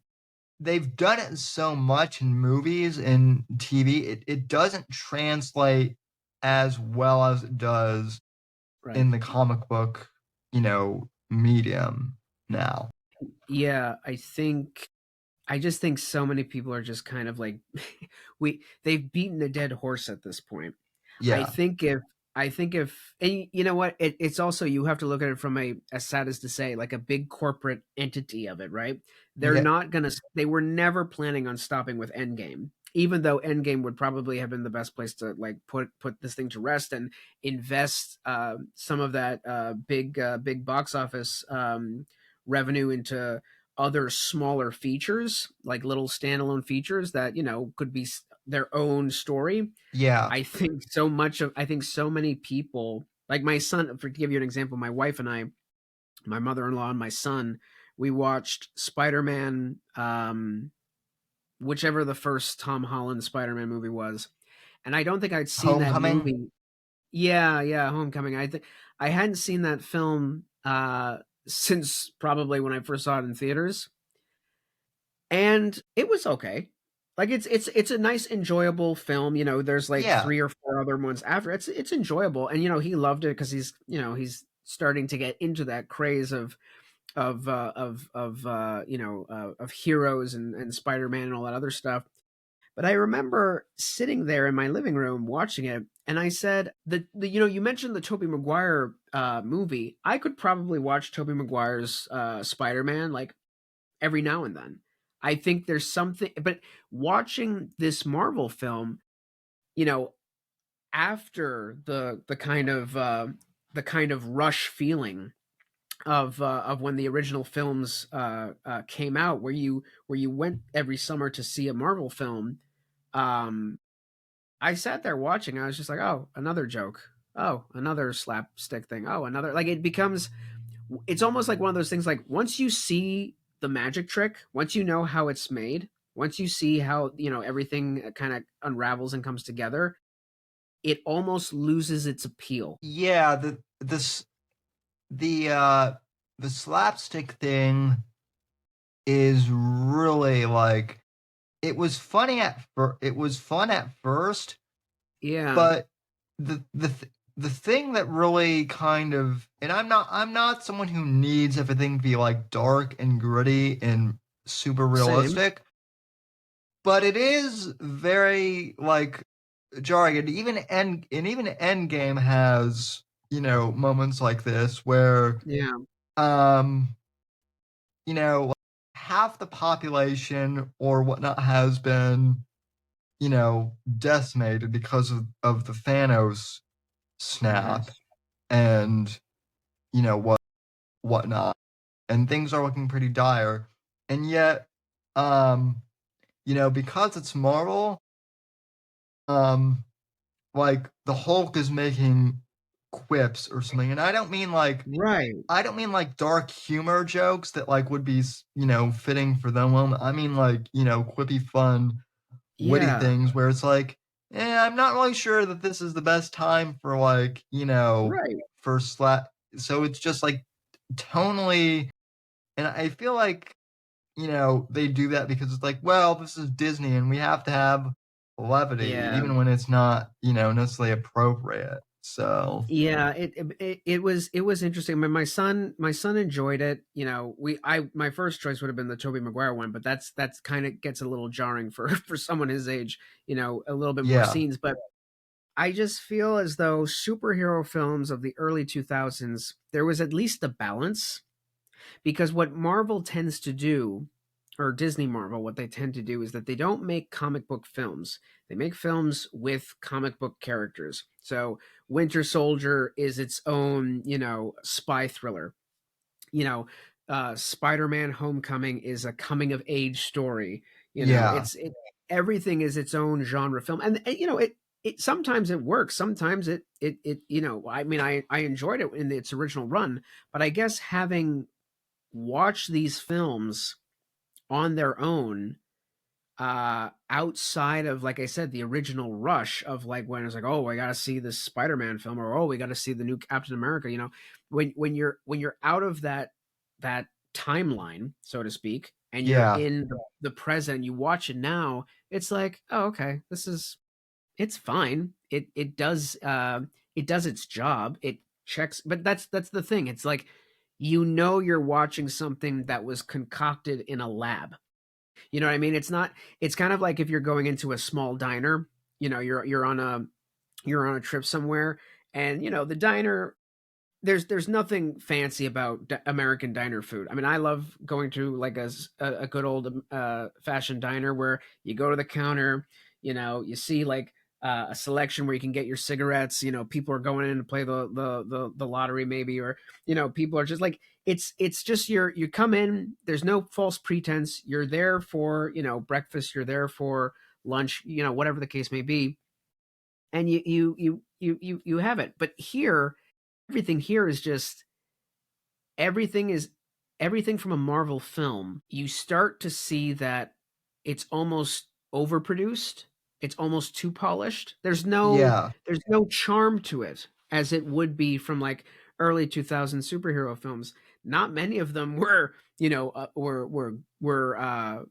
they've done it so much in movies and TV, it doesn't translate as well as it does Right. in the comic book, medium now. Yeah, I just think so many people are just kind of like they've beaten a dead horse at this point. I Yeah. think if I think if and you know what, it's also, you have to look at it from a, as sad as to say, like a big corporate entity of it, right? Yeah. They were never planning on stopping with Endgame. even though Endgame would probably have been the best place to like put this thing to rest and invest some of that big box office revenue into other smaller features, like little standalone features that could be their own story. Yeah. I think so many people, like my son, for to give you an example, my wife and I, my mother-in-law and my son, we watched Spider-Man, whichever the first Tom Holland Spider-Man movie was, and I don't think I'd seen that Homecoming. movie. Yeah, yeah, Homecoming. I think I hadn't seen that film since probably when I first saw it in theaters, and it was okay. Like it's a nice, enjoyable film. There's like Yeah. 3 or 4 other ones after. It's enjoyable, and he loved it because he's starting to get into that craze of heroes and Spider-Man and all that other stuff. But I remember sitting there in my living room watching it, and I said you mentioned the Tobey Maguire movie. I could probably watch Tobey Maguire's Spider-Man like every now and then. I think there's something, but watching this Marvel film, you know, after the kind of rush feeling of when the original films came out, where you went every summer to see a Marvel film. um, I sat there watching. I was just like, oh, another joke. Oh, another slapstick thing. Oh, another, like, it becomes. It's almost like one of those things. Like, once you see the magic trick, once you know how it's made, once you see how everything kind of unravels and comes together, it almost loses its appeal. Yeah. The slapstick thing is really like, it was fun at first, Yeah. but the thing that really kind of, and I'm not someone who needs everything to be like dark and gritty and super Same. realistic, but it is very like jarring. And even Endgame has moments like this where Yeah. um like, half the population or whatnot has been decimated because of the Thanos snap Yes. and whatnot, and things are looking pretty dire, and yet um because it's Marvel, um like the Hulk is making quips or something, and Right. I don't mean like dark humor jokes that like would be fitting for them. Well, I mean like quippy, fun, witty Yeah. things where it's like, I'm not really sure that this is the best time for like Right. for slap. So it's just like tonally, and I feel like they do that because it's like, well, this is Disney and we have to have levity Yeah. even when it's not necessarily appropriate. So Yeah, it was interesting. I mean, my son enjoyed it. My first choice would have been the Tobey Maguire one, but that's kind of gets a little jarring for for someone his age. A little bit more yeah, scenes, but I just feel as though superhero films of the early 2000s, there was at least a balance, because what Marvel tends to do, or Disney Marvel, what they tend to do is that they don't make comic book films. They make films with comic book characters. So Winter Soldier is its own, spy thriller. You know, Spider-Man: Homecoming is a coming of age story. yeah, Everything is its own genre film, and it sometimes it works, sometimes it I mean, I enjoyed it in its original run, but I guess having watched these films on their own, outside of, like I said, the original rush of like when it's like, oh, I gotta see this Spider-Man film, or oh, we gotta see the new Captain America. When you're out of that timeline, so to speak, and you're yeah, in the present, you watch it now, it's like, oh, okay, it's fine. It does its job. It checks, but that's the thing. It's like, you're watching something that was concocted in a lab. You know what I mean? It's kind of like if you're going into a small diner, you're on a trip somewhere, and the diner there's nothing fancy about American diner food. I mean, I love going to like a good old fashioned diner where you go to the counter, you see like a selection where you can get your cigarettes. People are going in to play the lottery maybe, or people are just like it's just you come in. There's no false pretense. You're there for breakfast. You're there for lunch. Whatever the case may be, and you have it. But here, everything here is just everything is everything from a Marvel film. You start to see that it's almost overproduced. It's almost too polished. Yeah. There's no charm to it as it would be from like early 2000 superhero films. Not many of them were, were uh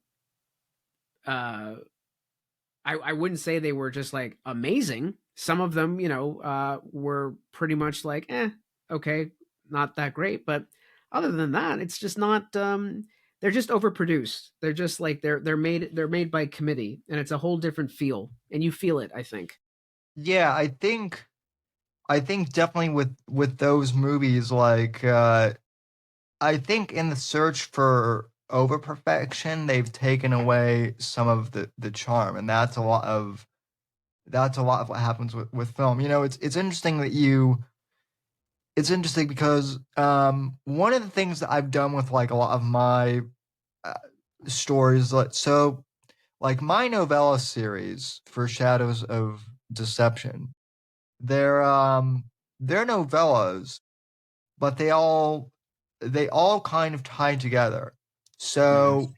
I wouldn't say they were just like amazing. Some of them, were pretty much like, okay, not that great. But other than that, it's just not. They're just overproduced. They're just like they're made by committee, and it's a whole different feel, and you feel it. I think. Yeah, I think definitely with those movies, like I think in the search for over perfection, they've taken away some of the charm, and that's a lot of what happens with film. It's interesting that it's interesting because one of the things that I've done with like a lot of my uh, stories, like my novella series for Shadows of Deception, they're novellas, but they all kind of tie together. Nice. So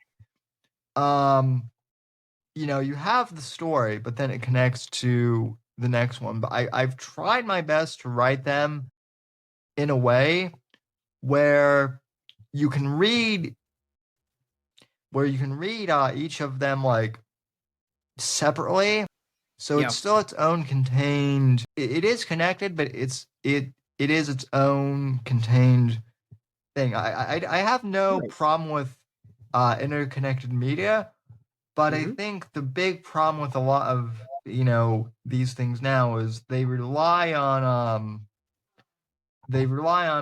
you have the story, but then it connects to the next one. But I've tried my best to write them in a way where you can read each of them like separately. So Yeah. it's still its own contained. It is connected, but it is its own contained thing. I have no Right. problem with interconnected media, but I Hmm. think the big problem with a lot of these things now is they rely on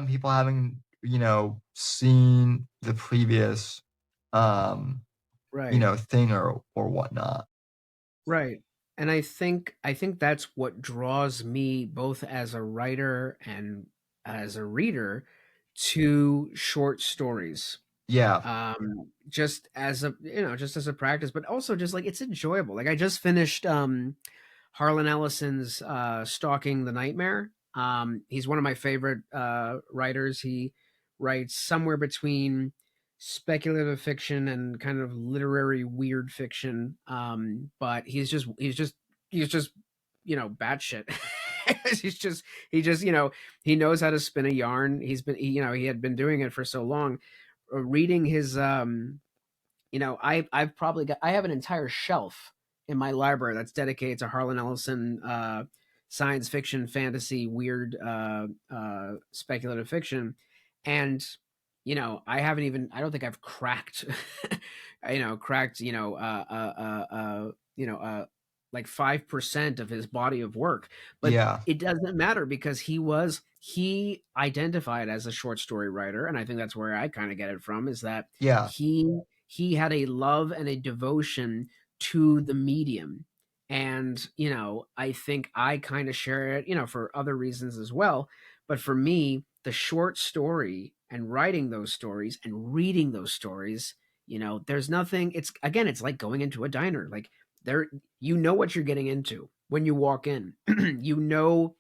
people having seen the previous um Right. thing or whatnot. Right. And I think that's what draws me both as a writer and as a reader to short stories. Yeah, Just as a practice, but also just like it's enjoyable. Like I just finished Harlan Ellison's Stalking the Nightmare. He's one of my favorite writers. He writes somewhere between speculative fiction and kind of literary weird fiction. But he's just batshit. He knows how to spin a yarn. He had been doing it for so long. Reading his I have an entire shelf in my library that's dedicated to Harlan Ellison science fiction, fantasy, weird speculative fiction. And I don't think I've cracked cracked like 5% of his body of work. But yeah, it doesn't matter because he identified as a short story writer, and I think that's where I kind of get it from, is that yeah, he had a love and a devotion to the medium. And I think I kind of share it for other reasons as well. But for me, the short story and writing those stories and reading those stories, there's nothing. It's like going into a diner. Like there, what you're getting into when you walk in. You know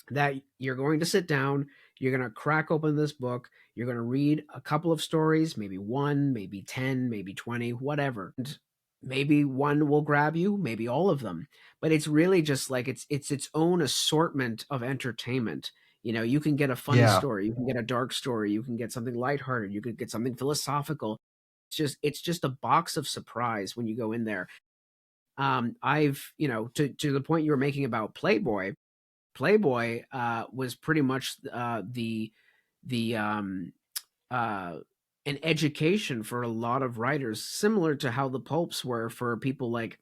that you're going to sit down, you're going to crack open this book, you're going to read a couple of stories, maybe one, maybe 10, maybe 20, whatever. And maybe one will grab you, maybe all of them. But it's really just like it's its own assortment of entertainment. You can get a funny yeah, story, you can get a dark story, you can get something lighthearted, you could get something philosophical. It's just a box of surprise when you go in there. I've, to the point you were making about Playboy was pretty much the an education for a lot of writers, similar to how the pulps were for people like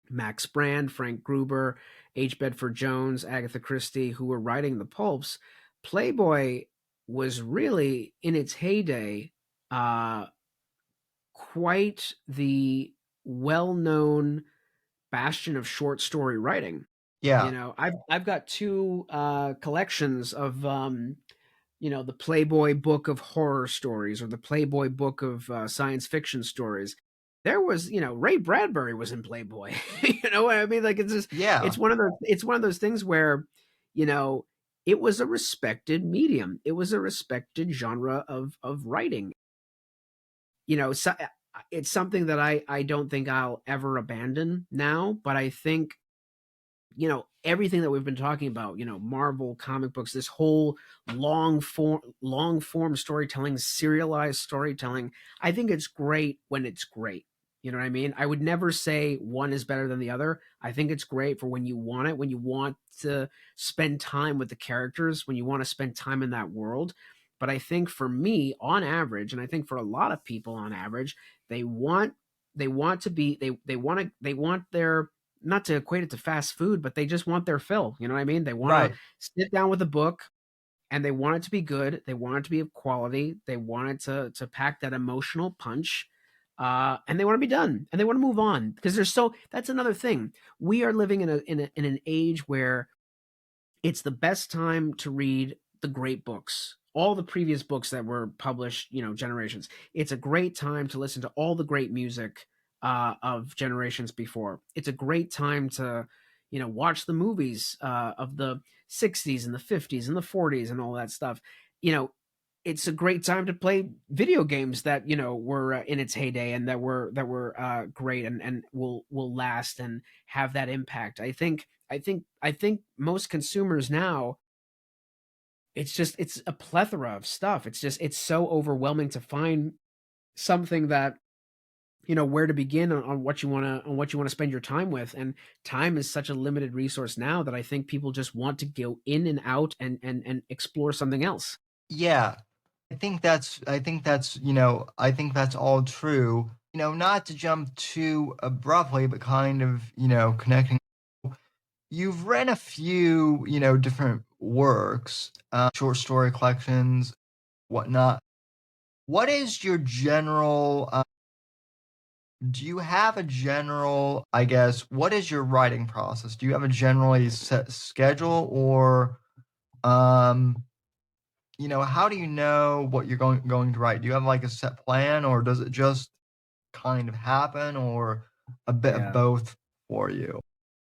Max Brand, Frank Gruber, H. Bedford Jones, Agatha Christie, who were writing the pulps. Playboy was really in its heyday quite the well-known bastion of short story writing. Yeah. I've got two collections of the Playboy book of horror stories or the Playboy book of science fiction stories. There was, Ray Bradbury was in Playboy. You know what I mean? Like Yeah. it's one of those things where, you know, it was a respected medium. It was a respected genre of writing. So it's something that I don't think I'll ever abandon now, but I think everything that we've been talking about, Marvel comic books, this whole long form storytelling, serialized storytelling, I think it's great when it's great. You know what I mean? I would never say one is better than the other. I think it's great for when you want it, when you want to spend time with the characters, when you want to spend time in that world. But I think for me, on average, and I think for a lot of people on average, they want to be they want their, not to equate it to fast food, but they just want their fill. You know what I mean? They want Right. to sit down with a book and they want it to be good. They want it to be of quality. They want it to pack that emotional punch. And they want to be done and they want to move on because that's another thing. We are living in an age where it's the best time to read the great books, all the previous books that were published, generations. It's a great time to listen to all the great music of generations before. It's a great time to, watch the movies of the 60s and the 50s and the 40s and all that stuff. You know, it's a great time to play video games that were in its heyday and that were great and will last and have that impact. I think most consumers now, it's a plethora of stuff. It's so overwhelming to find something that where to begin on what you want to spend your time with. And time is such a limited resource now that I think people just want to go in and out and explore something else. Yeah. I think that's all true. Not to jump too abruptly, but kind of, connecting. You've read a few, different works, short story collections, whatnot. What is your general, do you have a general, I guess, what is your writing process? Do you have a generally set schedule or, um, how do you know what you're going to write? Do you have like a set plan or does it just kind of happen or a bit of Yeah. both for you?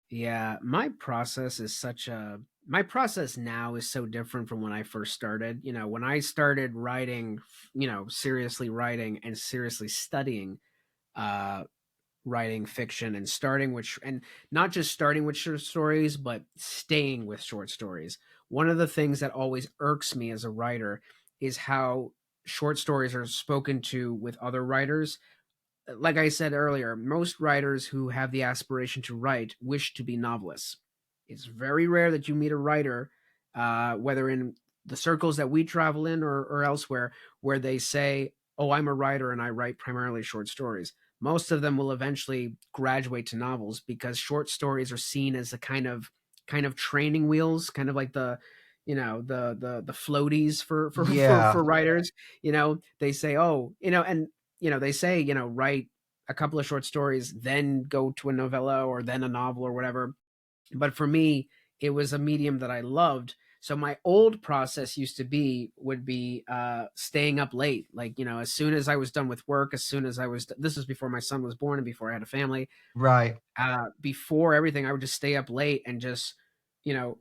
Yeah, my process now is so different from when I first started. When I started writing, seriously writing and seriously studying uh writing fiction and and not just starting with short stories, but staying with short stories. One of the things that always irks me as a writer is how short stories are spoken to with other writers. Like I said earlier, most writers who have the aspiration to write wish to be novelists. It's very rare that you meet a writer, whether in the circles that we travel in or elsewhere, where they say, "Oh, I'm a writer and I write primarily short stories." Most of them will eventually graduate to novels because short stories are seen as a kind of training wheels, kind of like the floaties for Yeah, for writers. They say, "Oh, and they say, write a couple of short stories, then go to a novella or then a novel or whatever." But for me, it was a medium that I loved. So my old process would be staying up late. Like, as soon as I was done with work, as soon as this was before my son was born and before I had a family, right. before everything, I would just stay up late and just,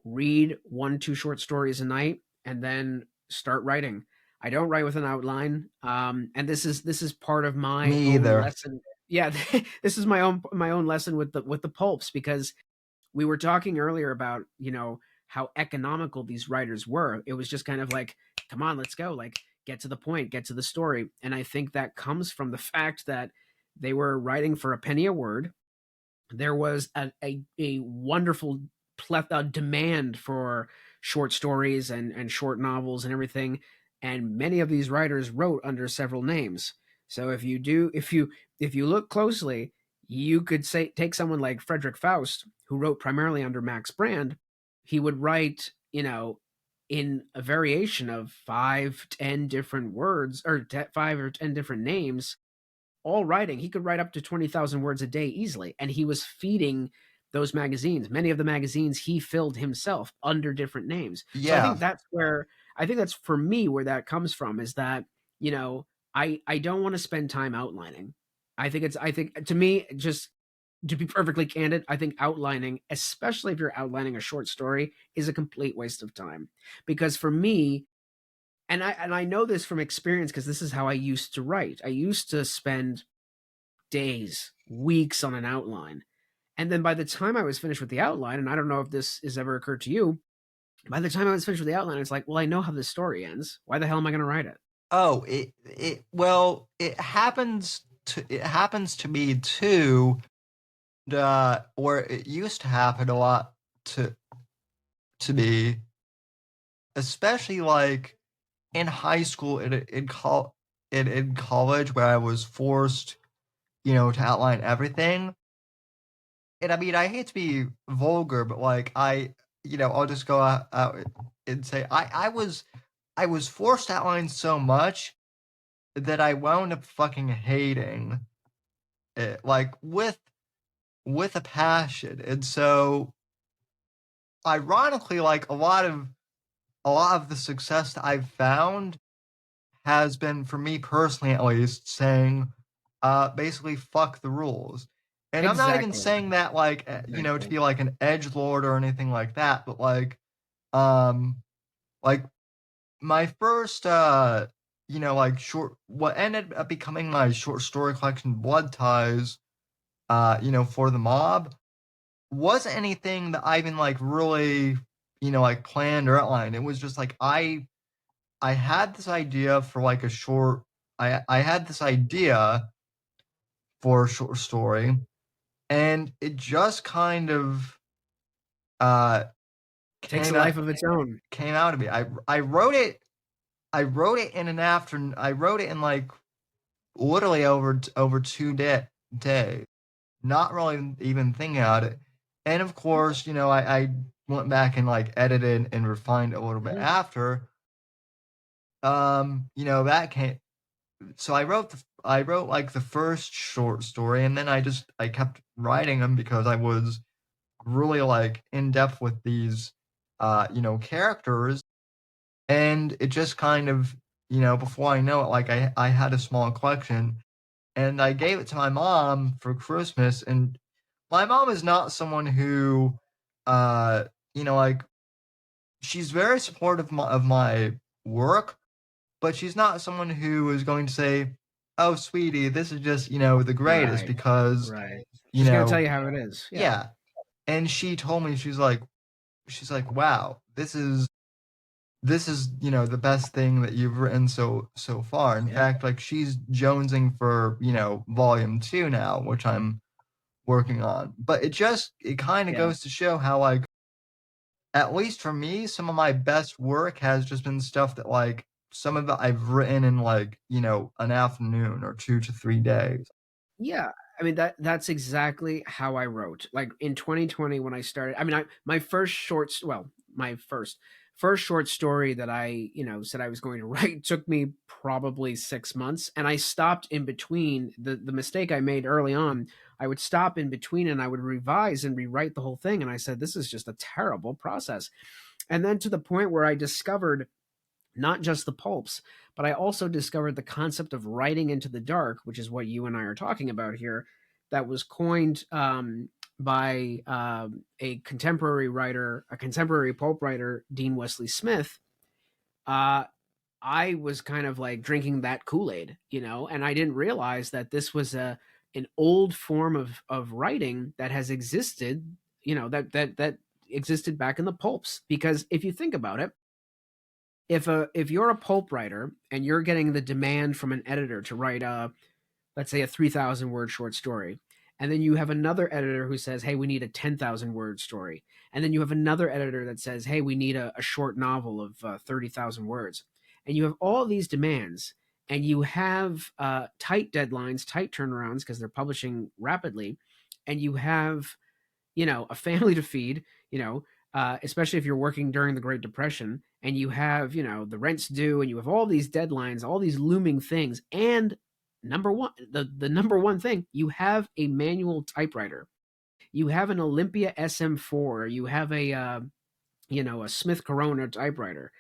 read 1, 2 short stories a night and then start writing. I don't write with an outline. And this is part of my Me own either. lesson. Yeah, this is my own lesson with the pulps, because we were talking earlier about, how economical these writers were. It was just kind of like, come on, let's go. Like, get to the point, get to the story. And I think that comes from the fact that they were writing for a penny a word. There was a wonderful demand for short stories and short novels and everything. And many of these writers wrote under several names. So if you look closely, you could say take someone like Frederick Faust, who wrote primarily under Max Brand. He would write, in a variation of 5, 10 different words, or 5 or 10 different names, all writing. He could write up to 20,000 words a day easily. And he was feeding those magazines. Many of the magazines he filled himself under different names. So I Yeah. think that's for me where that comes from, is that, I don't want to spend time outlining. I think to me, just to be perfectly candid, I think outlining, especially if you're outlining a short story, is a complete waste of time. Because for me, and I know this from experience because this is how I used to write. I used to spend days, weeks on an outline. And then by the time I was finished with the outline, and I don't know if this has ever occurred to you, by the time I was finished with the outline, it's like, well, I know how this story ends. Why the hell am I going to write it? Oh, it happens to me too. Or it used to happen a lot to me, especially like in high school and in college, where I was forced, to outline everything. And I mean, I hate to be vulgar, but like I'll just go out and say I was forced to outline so much that I wound up fucking hating it, like with a passion. And so, ironically, like a lot of the success that I've found has been, for me personally at least, saying basically fuck the rules. And I'm not even Exactly. saying that like to Exactly. be like an edge lord or anything like that, but um like my first like short what ended up becoming my short story collection, Blood Ties, for the mob, wasn't anything that I even like really, like planned or outlined. It was just like I had this idea for like a short I had this idea for a short story, and it just kind of uh Takes a came out life of its own. came out of me. I wrote it in an afternoon. I wrote it in like literally over 2 days, not really even thinking about it. And of course, I went back and like edited and refined a little bit Mhm. after. That came. So I wrote like the first short story, and then I kept writing them because I was really like in depth with these characters. And it just kind of, before I know it, like I had a small collection, and I gave it to my mom for Christmas. And my mom is not someone who, uh, like, she's very supportive of my work, but she's not someone who is going to say, "Oh, sweetie, this is just, the greatest," Right. because, Right. you She's going to tell know, you how it is. Yeah. yeah. And she told me, she's like, "Wow, this is the best thing that you've written so far." In Yeah. fact, like, she's jonesing for volume 2 now, which I'm working on. But it kind of Yeah. goes to show how, like, at least for me, some of my best work has just been stuff that, like, some of it I've written in, like, an afternoon or 2 to 3 days. Yeah, I mean that's exactly how I wrote. Like in 2020 when I started, I mean my first my first short story that I, said I was going to write took me probably 6 months, and I stopped in between. The mistake I made early on, I would stop in between and I would revise and rewrite the whole thing, and I said this is just a terrible process. And then to the point where I discovered not just the pulps, but I also discovered the concept of writing into the dark, which is what you and I are talking about here, that was coined by a contemporary writer, a contemporary pulp writer, Dean Wesley Smith. Uh, I was kind of like drinking that Kool-Aid, and I didn't realize that this was an old form of writing that has existed, that existed back in the pulps. Because if you think about it, if you're a pulp writer and you're getting the demand from an editor to write let's say a 3,000 word short story, and then you have another editor who says, hey, we need a 10,000 word story, and then you have another editor that says, hey, we need a short novel of 30,000 words, and you have all these demands, and you have tight deadlines, tight turnarounds because they're publishing rapidly, and you have a family to feed, especially if you're working during the Great Depression and you have, the rent's due and you have all these deadlines, all these looming things. And the number one thing, you have a manual typewriter. You have an Olympia SM4, you have a Smith Corona typewriter.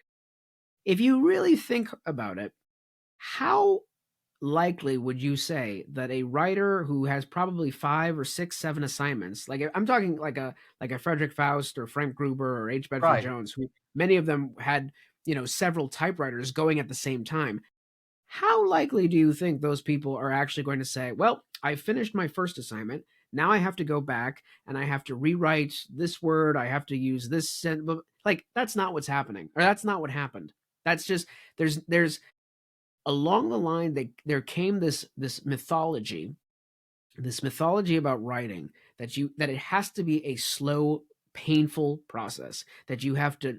If you really think about it, how likely would you say that a writer who has probably 5 or 6, 7 assignments, like I'm talking like a Frederick Faust or Frank Gruber or H. Bedford Right. Jones, who many of them had, several typewriters going at the same time. How likely do you think those people are actually going to say, well, I finished my first assignment. Now I have to go back and I have to rewrite this word. I have to use this. Like, that's not what's happening, or that's not what happened. That's just, there's along the line, there came this mythology about writing, that it has to be a slow, painful process, that you have to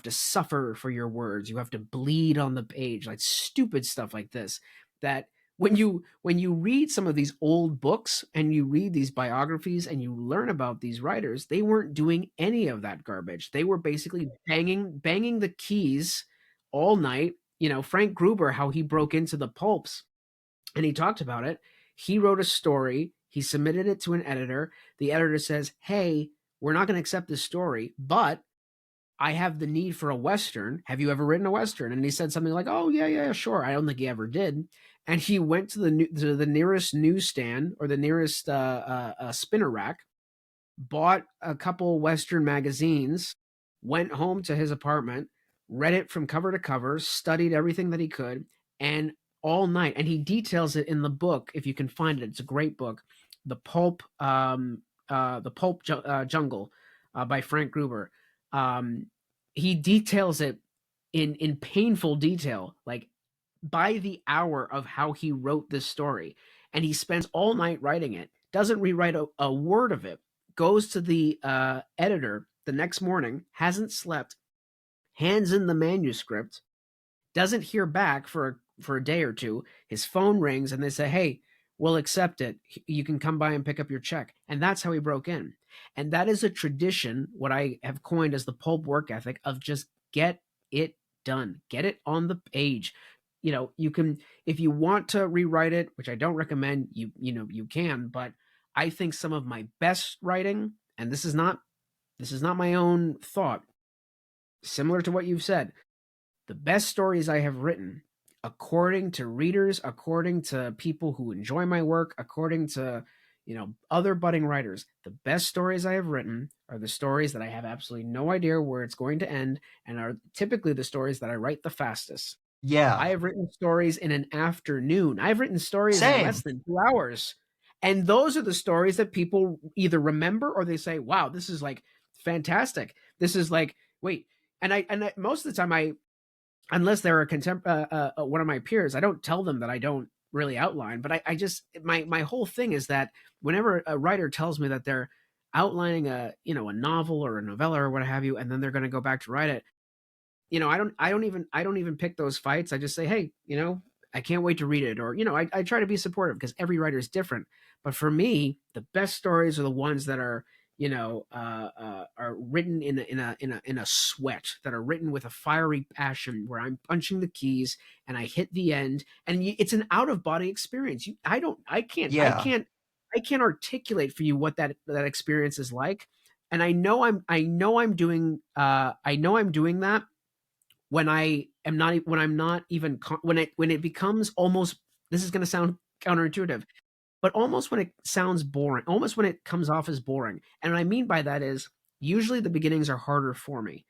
suffer for your words, you have to bleed on the page, like stupid stuff like this. That when you read some of these old books and you read these biographies and you learn about these writers, they weren't doing any of that garbage. They were basically banging the keys all night. Frank Gruber, how he broke into the pulps, and he talked about it. He wrote a story, he submitted it to an editor. The editor says, hey, we're not going to accept this story, but I have the need for a Western. Have you ever written a Western? And he said something like, oh, yeah, sure. I don't think he ever did. And he went to the nearest newsstand, or the nearest spinner rack, bought a couple Western magazines, went home to his apartment, read it from cover to cover, studied everything that he could, and all night. And he details it in the book, if you can find it. It's a great book, The Pulp, Jungle, by Frank Gruber. He details it in painful detail, like by the hour, of how he wrote this story. And he spends all night writing it, doesn't rewrite a word of it, goes to the editor the next morning, hasn't slept, hands in the manuscript, doesn't hear back for a day or two. His phone rings and they say, hey, we'll accept it. You can come by and pick up your check. And that's how he broke in. And that is a tradition, what I have coined as the pulp work ethic, of just get it done, get it on the page. You can, if you want to rewrite it, which I don't recommend, you can, but I think some of my best writing, and this is not my own thought, similar to what you've said, the best stories I have written, according to readers, according to people who enjoy my work, according to, other budding writers, the best stories I have written are the stories that I have absolutely no idea where it's going to end, and are typically the stories that I write the fastest. Yeah. I have written stories in an afternoon. I've written stories Same. in less than 2 hours. And those are the stories that people either remember, or they say, wow, this is like fantastic. This is like, wait. And I most of the time, unless they're one of my peers, I don't tell them that I don't really outline. But I just, my whole thing is that whenever a writer tells me that they're outlining a novel or a novella or what have you, and then they're going to go back to write it, I don't even pick those fights. I just say, hey, I can't wait to read it. Or, I try to be supportive, because every writer is different. But for me, the best stories are the ones that are, are written in a sweat, that are written with a fiery passion, where I'm punching the keys and I hit the end, and it's an out of body experience. I can't articulate for you what that experience is like. And I know I'm doing that when it becomes almost, this is going to sound counterintuitive, but almost when it sounds boring, almost when it comes off as boring. And what I mean by that is, usually the beginnings are harder for me.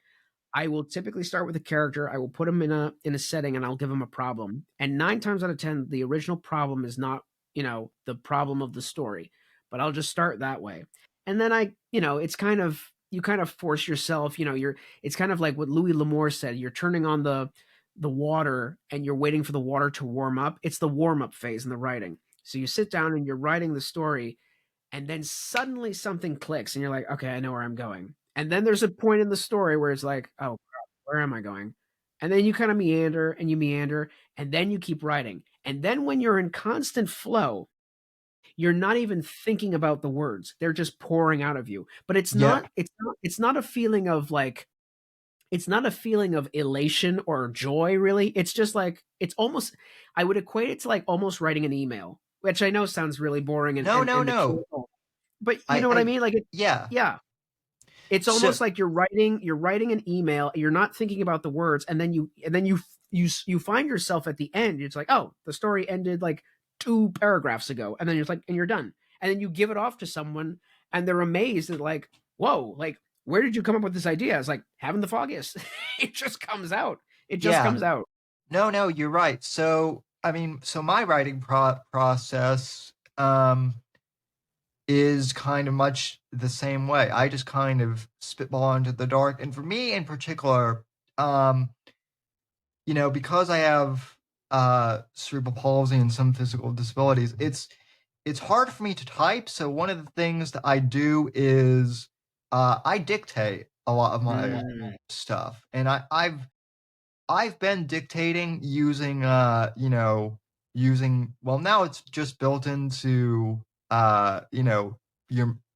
I will typically start with a character. I will put him in a setting, and I'll give him a problem. And 9 times out of 10, the original problem is not, the problem of the story, but I'll just start that way. And then it's kind of, you kind of force yourself, it's kind of like what Louis L'Amour said, you're turning on the water and you're waiting for the water to warm up. It's the warm up phase in the writing. So you sit down and you're writing the story, and then suddenly something clicks and you're like, okay, I know where I'm going. And then there's a point in the story where it's like, oh, where am I going? And then you kind of meander and you meander, and then you keep writing. And then when you're in constant flow, you're not even thinking about the words. They're just pouring out of you. But Yeah. it's not a feeling of like, it's not a feeling of elation or joy, really. It's just like, it's almost, I would equate it to like almost writing an email, which I know sounds really boring No, no, and no. mechanical, but you know what I mean? Like, Yeah. yeah, it's So, almost like you're writing an email, you're not thinking about the words, and then you find yourself at the end, it's like, oh, the story ended like 2 paragraphs ago, and then you're like, and you're done. And then you give it off to someone and they're amazed at like, whoa, like, where did you come up with this idea? It's like having the foggiest. It just comes out. It just yeah. comes out. No, no, you're right. So, I mean, so my writing process is kind of much the same way. I just kind of spitball into the dark. And for me in particular, um, because I have cerebral palsy and some physical disabilities, it's hard for me to type. So one of the things that I do is I dictate a lot of my Mm, stuff, and I've been dictating using well, now it's just built into your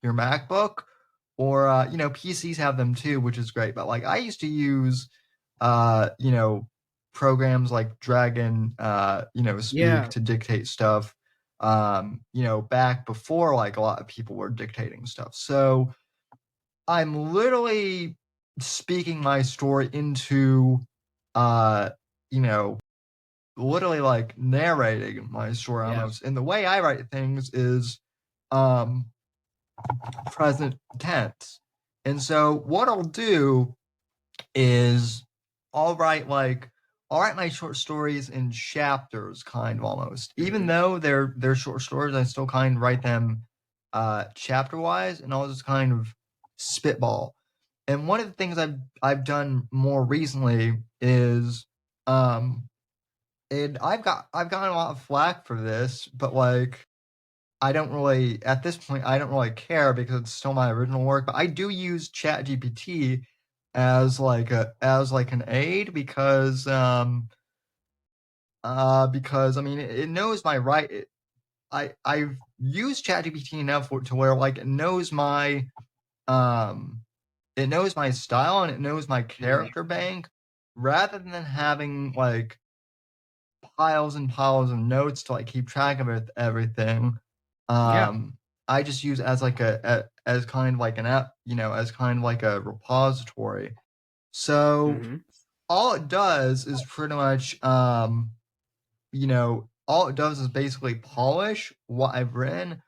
MacBook, or PCs have them too, which is great. But like I used to use uh you know programs like Dragon Speak yeah. to dictate stuff, back before like a lot of people were dictating stuff. So I'm literally speaking my story into, uh, you know, literally like narrating my story Yeah. almost. And the way I write things is um present tense. And so what I'll do is I'll write my short stories in chapters, kind of almost. Even Mhm. though they're short stories, I still kind of write them chapter wise, and I'll just kind of spitball. And one of the things I've done more recently is and I've gotten a lot of flack for this, but like I don't really, at this point, I don't really care because it's still my original work. But I do use ChatGPT as like an aid because I mean it knows my right. I've used ChatGPT enough to where like um it knows my style and it knows my Mhm. character bank, rather than having like piles and piles of notes to like keep track of everything. Yeah. Um, I just use as like as kind of like an app, as kind of like a repository. So Mhm. all it does is pretty much all it does is basically polish what I've written,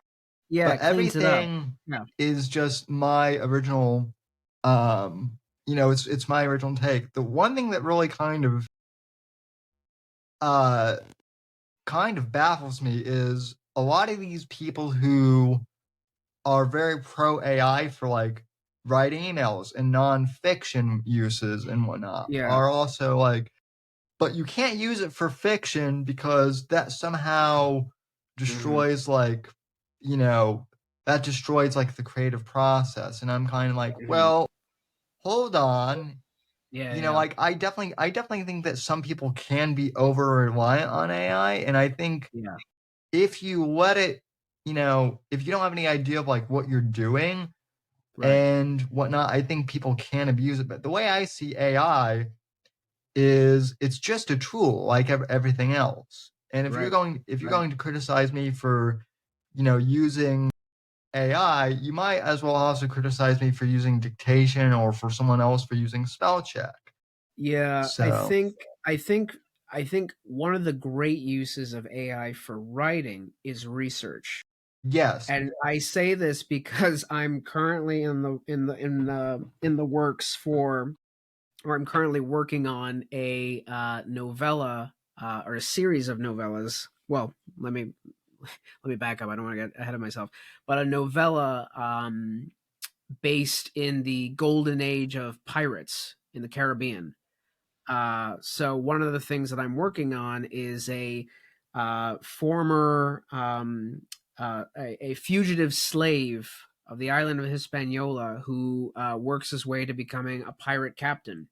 Yeah, but it cleans it up. everything Yeah. is just my original it's my original take. The one thing that really uh kind of baffles me is a lot of these people who are very pro AI for like writing emails and nonfiction uses and whatnot Yeah. are also like, but you can't use it for fiction because that somehow Mhm. destroys like, you know, that destroys like the creative process. And I'm kind of like, Mhm. well, hold on. Yeah, yeah. Like I definitely think that some people can be over reliant on AI. And I think Yeah. if you let it, if you don't have any idea of like what you're doing Right. and whatnot, I think people can abuse it. But the way I see AI is it's just a tool like everything else. And Right. if you're Right. going to criticize me for, using AI, you might as well also criticize me for using dictation or for someone else for using spell check. Yeah, So, I think one of the great uses of AI for writing is research. yes. And I say this because I'm currently in the works for, or I'm currently working on a novella, or a series of novellas. Well, let me back up. I don't want to get ahead of myself. But a novella based in the golden age of pirates in the Caribbean. So one of the things that I'm working on is a former a fugitive slave of the island of Hispaniola who works his way to becoming a pirate captain.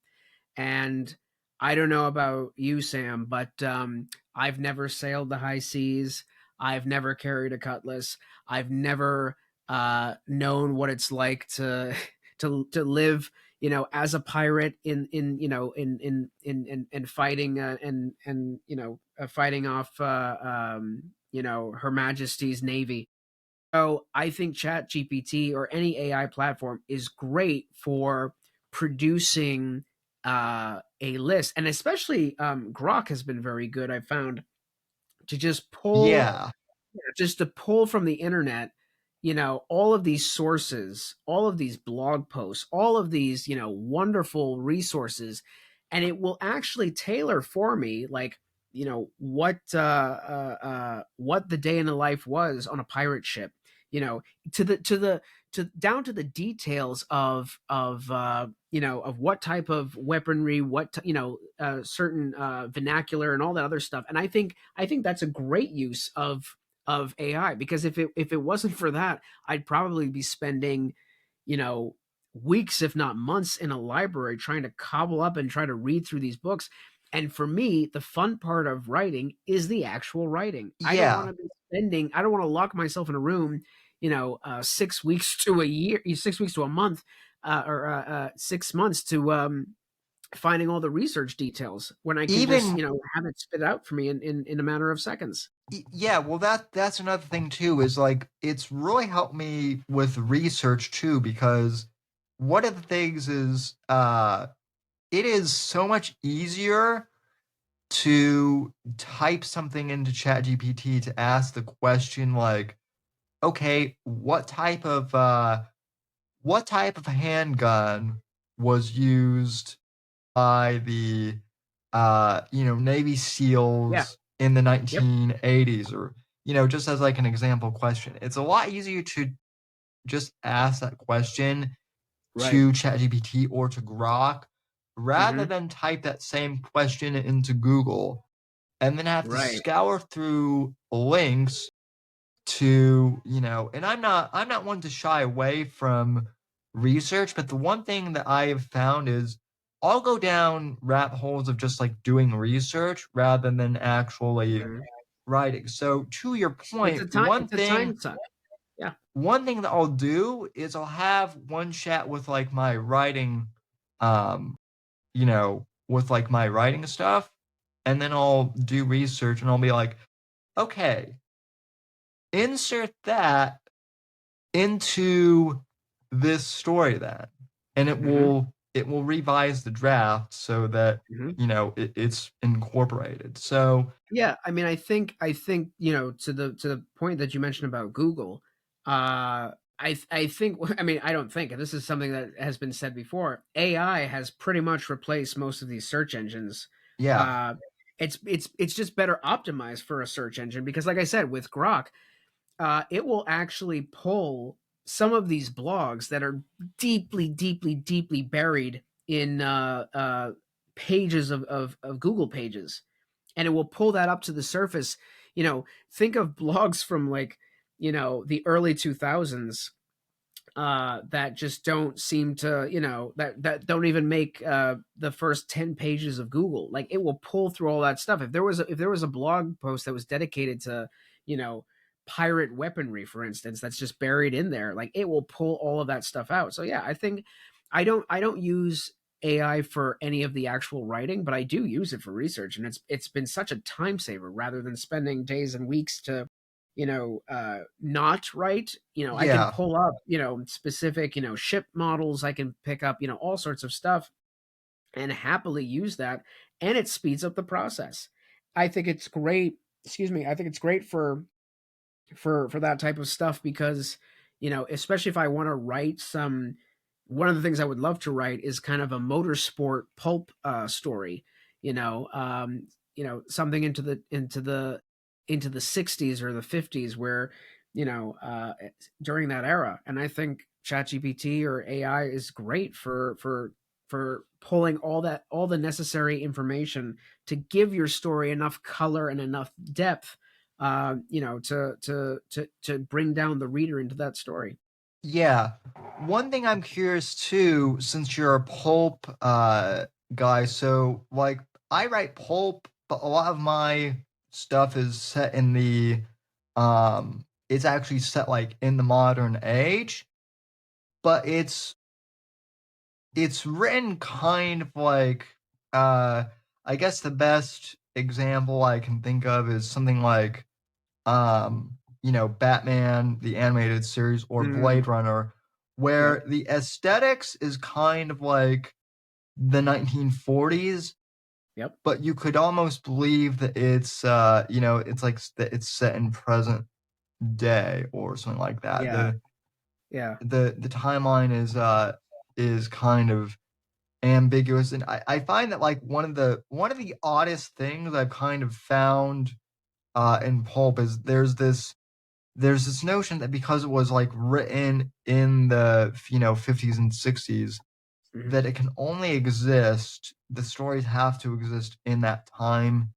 And I don't know about you, Sam, but I've never sailed the high seas. I've never carried a cutlass. I've never known what it's like to to live, as a pirate in fighting and fighting off Her Majesty's Navy. So I think Chat GPT or any AI platform is great for producing a list, and especially Grok has been very good. I've found to Yeah. just to pull from the internet, all of these sources, all of these blog posts, all of these, wonderful resources, and it will actually tailor for me, like, what the day in the life was on a pirate ship, to down to the details of what type of weaponry, certain vernacular and all that other stuff. And I think that's a great use of AI, because if it wasn't for that, I'd probably be spending, weeks, if not months, in a library trying to cobble up and try to read through these books. And for me, the fun part of writing is the actual writing. Yeah. I don't want to lock myself in a room, 6 weeks to a year, 6 weeks to a month, or 6 months to finding all the research details when I can just, Even have it spit out for me in a matter of seconds. yeah, well that's another thing too, is like it's really helped me with research too, because one of the things is it is so much easier to type something into ChatGPT to ask the question like, okay, what type of handgun was used by the Navy Yeah. SEALs in the Yep. 1980s, or just as like an example question. It's a lot easier to just ask that question Right. to ChatGPT or to Grok rather Hmm. than type that same question into Google and then have to Right. scour through links to, and I'm not one to shy away from research, but the one thing that I have found is I'll go down rabbit holes of just like doing research rather than actually Hmm. writing. So to your point, It's a time suck. Yeah. one thing that I'll do is I'll have one chat with like my writing, um, with like my writing stuff, and then I'll do research and I'll be like, okay, insert that into this story then, and it Hmm. will it will revise the draft so that Hmm. it's incorporated. So Yeah, I mean, I think to the point that you mentioned about Google, I think, I mean, I don't think, and this is something that has been said before, AI has pretty much replaced most of these search engines. yeah, Uh, it's just better optimized for a search engine, because, like I said, with Grok, it will actually pull some of these blogs that are deeply, deeply, deeply buried in pages of Google pages, and it will pull that up to the surface. Think of blogs from, like, the early 2000s, that just don't seem to, that don't even make the first 10 pages of Google. Like, it will pull through all that stuff. If there was a blog post that was dedicated to, you know pirate weaponry, for instance, that's just buried in there, like, it will pull all of that stuff out. So yeah, I think I don't use AI for any of the actual writing, but I do use it for research, and it's been such a time saver rather than spending days and weeks to, not write. I can yeah, pull up, specific, ship models. I can pick up, all sorts of stuff and happily use that, and it speeds up the process. I think it's great. Excuse me. I think it's great for that type of stuff, because, especially if I want to write some, one of the things I would love to write is kind of a motorsport pulp story, something into the 60s or the 50s, where, during that era. And I think ChatGPT or AI is great for pulling all the necessary information to give your story enough color and enough depth, to bring down the reader into that story. yeah. One thing I'm curious too, since you're a pulp guy, so like I write pulp, but a lot of my stuff is set in the It's actually set like in the modern age, but it's written kind of like I guess the best example I can think of is something like Batman the animated series or Mm, Blade Runner, yep. where the aesthetics is kind of like the 1940s, Yep. but you could almost believe that it's like that it's set in present day or something like that. Yeah. The Yeah. the the timeline is kind of ambiguous, and I find that like one of the oddest things I've kind of found in pulp is there's this notion that because it was like written in the 50s and 60s, Mhm. that it can only exist, the stories have to exist in that time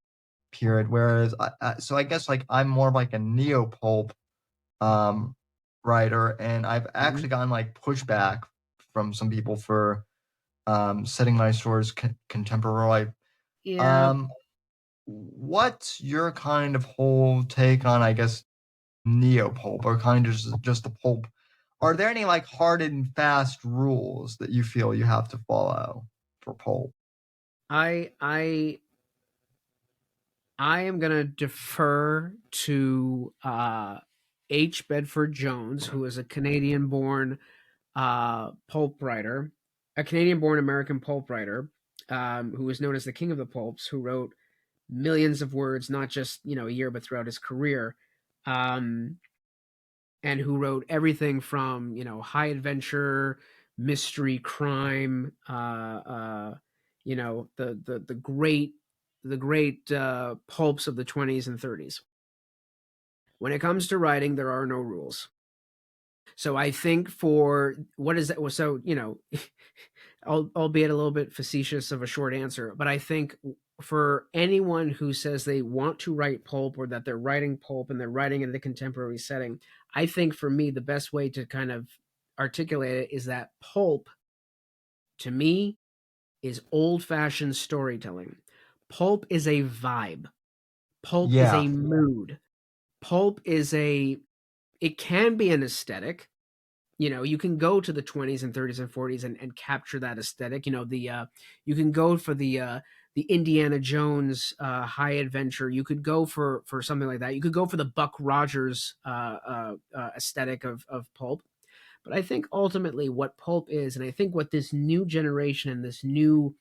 period, whereas so I guess like I'm more of like a neo pulp um writer, and I've actually Mhm. gotten like pushback from some people for setting my stories contemporary. Yeah. um what's your kind of whole take on, I guess, neo pulp, or kind of just the pulp? Are there any like hard and fast rules that you feel you have to follow for pulp? I I am gonna defer to H. Bedford Jones, who is a Canadian-born pulp writer, a Canadian-born American pulp writer, who is known as the King of the Pulps, who wrote millions of words, not just a year, but throughout his career, um, and who wrote everything from high adventure, mystery, crime, the great pulps of the 20s and 30s. When it comes to writing, there are no rules. So I think for what is that? So albeit a little bit facetious of a short answer, but I think for anyone who says they want to write pulp or that they're writing pulp and they're writing in a contemporary setting, I think for me the best way to kind of articulate it is that pulp to me is old-fashioned storytelling. Pulp is a vibe. Pulp is Yeah, a mood. Pulp is a it can be an aesthetic. You can go to the 20s and 30s and 40s and capture that aesthetic. You can go for the Indiana Jones high adventure. You could go for something like that. You could go for the Buck Rogers aesthetic of pulp. But I think ultimately what pulp is, and I think what this new generation and this new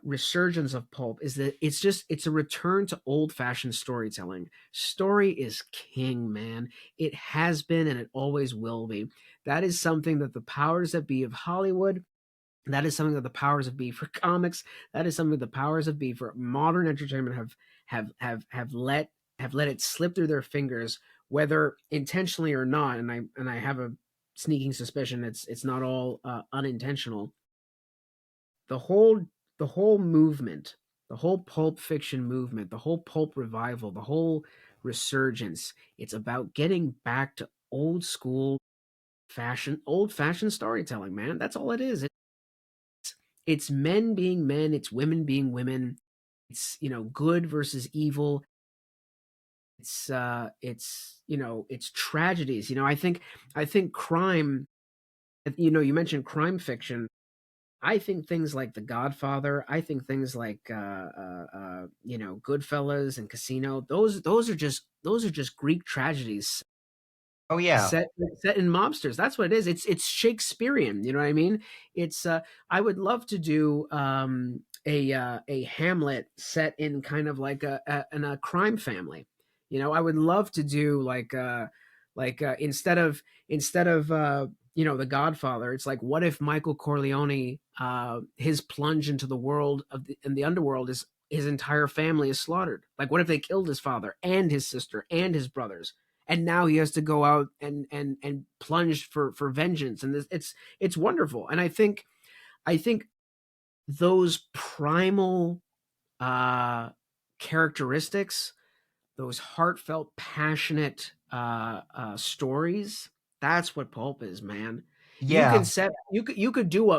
resurgence of pulp is that it's a return to old-fashioned storytelling. Story is king, man. It has been and it always will be. That is something that the powers that be of Hollywood, that is something that the powers that be for comics, that is something the powers that be for modern entertainment have let it slip through their fingers, whether intentionally or not. And I have a sneaking suspicion it's not all unintentional. The whole movement, the whole pulp fiction movement, the whole pulp revival, the whole resurgence, it's about getting back to old fashioned storytelling, man. That's all it is. It's men being men, it's women being women. It's good versus evil. It's tragedies. I think crime, you mentioned crime fiction. I think things like The Godfather, I think things like Goodfellas and Casino. Those are just Greek tragedies oh yeah, set set in mobsters. That's what it is. It's Shakespearean. You know what I mean? It's I would love to do a Hamlet set in kind of like a crime family. I would love to do instead of The Godfather, it's like what if Michael Corleone, his plunge into the world in the underworld is his entire family is slaughtered. Like what if they killed his father and his sister and his brothers, and now he has to go out and plunge for vengeance, and it's wonderful. And I think those primal uh characteristics, those heartfelt, passionate stories. That's what pulp is, man. You can yeah, set you could do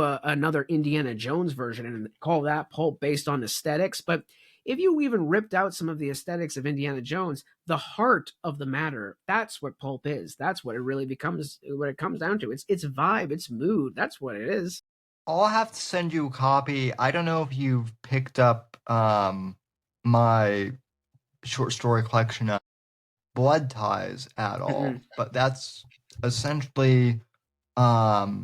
another Indiana Jones version and call that pulp based on aesthetics, but if you even ripped out some of the aesthetics of Indiana Jones, the heart of the matter, that's what Pulp is. That's what it really becomes, what it comes down to. It's vibe, it's mood. That's what it is. I'll have to send you a copy. I don't know if you've picked up my short story collection of Blood Ties at all, Mm-mm. but that's essentially what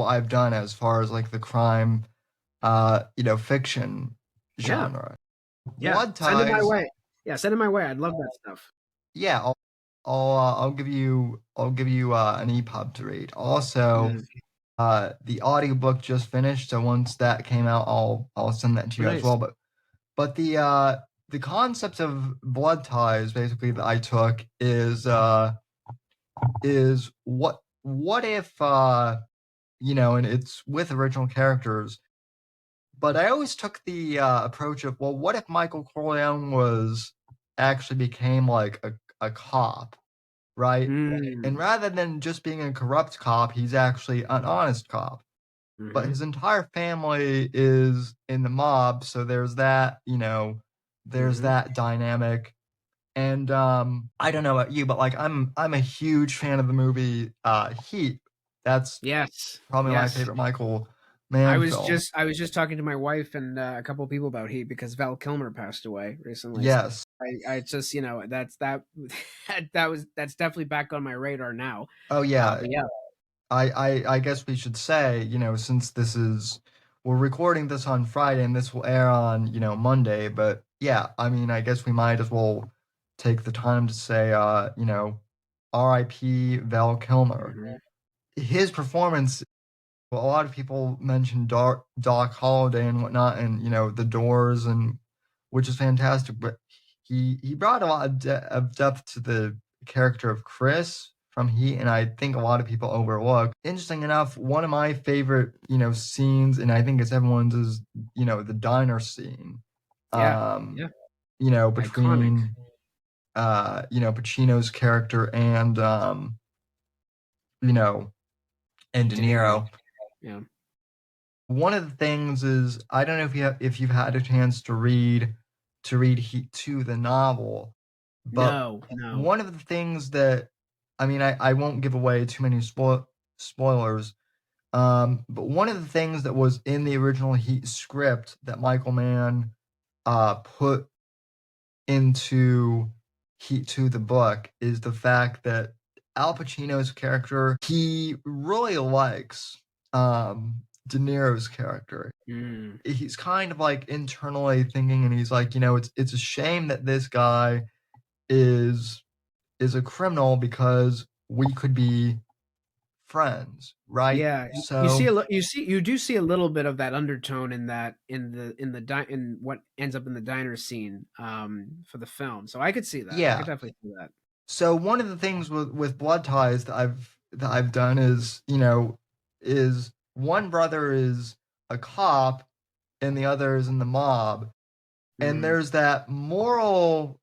I've done as far as like the crime fiction Yeah. genre. Yeah. Blood Send it my Ties, way. Yeah, send it my way. I'd love that stuff. yeah, I'll give you an EPUB to read. Also, Mm. the audiobook just finished, so once that came out, I'll send that to you as Nice. well. But the concept of Blood Ties basically that I took is what if and it's with original characters, but I always took the approach of, well, what if Michael Corleone actually became like a cop, right? And Mm. rather than just being a corrupt cop, he's actually an honest cop. But Mm-hmm. his entire family is in the mob, so there's that, there's Mm-hmm. that dynamic. And I don't know about you, but like I'm a huge fan of the movie Heat. That's Yes. probably my Yes. favorite Michael Mann film. I was just talking to my wife and a couple of people about Heat because Val Kilmer passed away recently. So Yes. I just that's definitely back on my radar now. Oh yeah. But yeah, I guess we should say, since we're recording this on Friday and this will air on, Monday, but yeah, I mean, I guess we might as well take the time to say, R.I.P. Val Kilmer. hmm His performance, well, a lot of people mention Doc Holliday and whatnot, and The Doors, and which is fantastic. But he brought a lot of depth to the character of Chris from Heat, and I think a lot of people overlook. Interesting enough, one of my favorite scenes, and I think it's everyone's, is the diner scene. yeah, Um, yeah, iconic. between Pacino's character and you know and De De Niro. Niro. Yeah. One of the things is, I don't know if you've had a chance to read Heat 2, the novel, but No, no. one of the things that, I mean, I won't give away too many spoilers, but one of the things that was in the original Heat script that Michael Mann put into Heat 2, the book, is the fact that Al Pacino's character, he really likes De Niro's character. Mm. He's kind of like internally thinking, and he's like, it's a shame that this guy is a criminal because we could be friends, right? Yeah, So you do see a little bit of that undertone in that in what ends up in the diner scene for the film. So I could see that. I yeah. could definitely see that. So one of the things with Blood Ties that I've done is, is one brother is a cop and the other is in the mob. And Mhm. there's that moral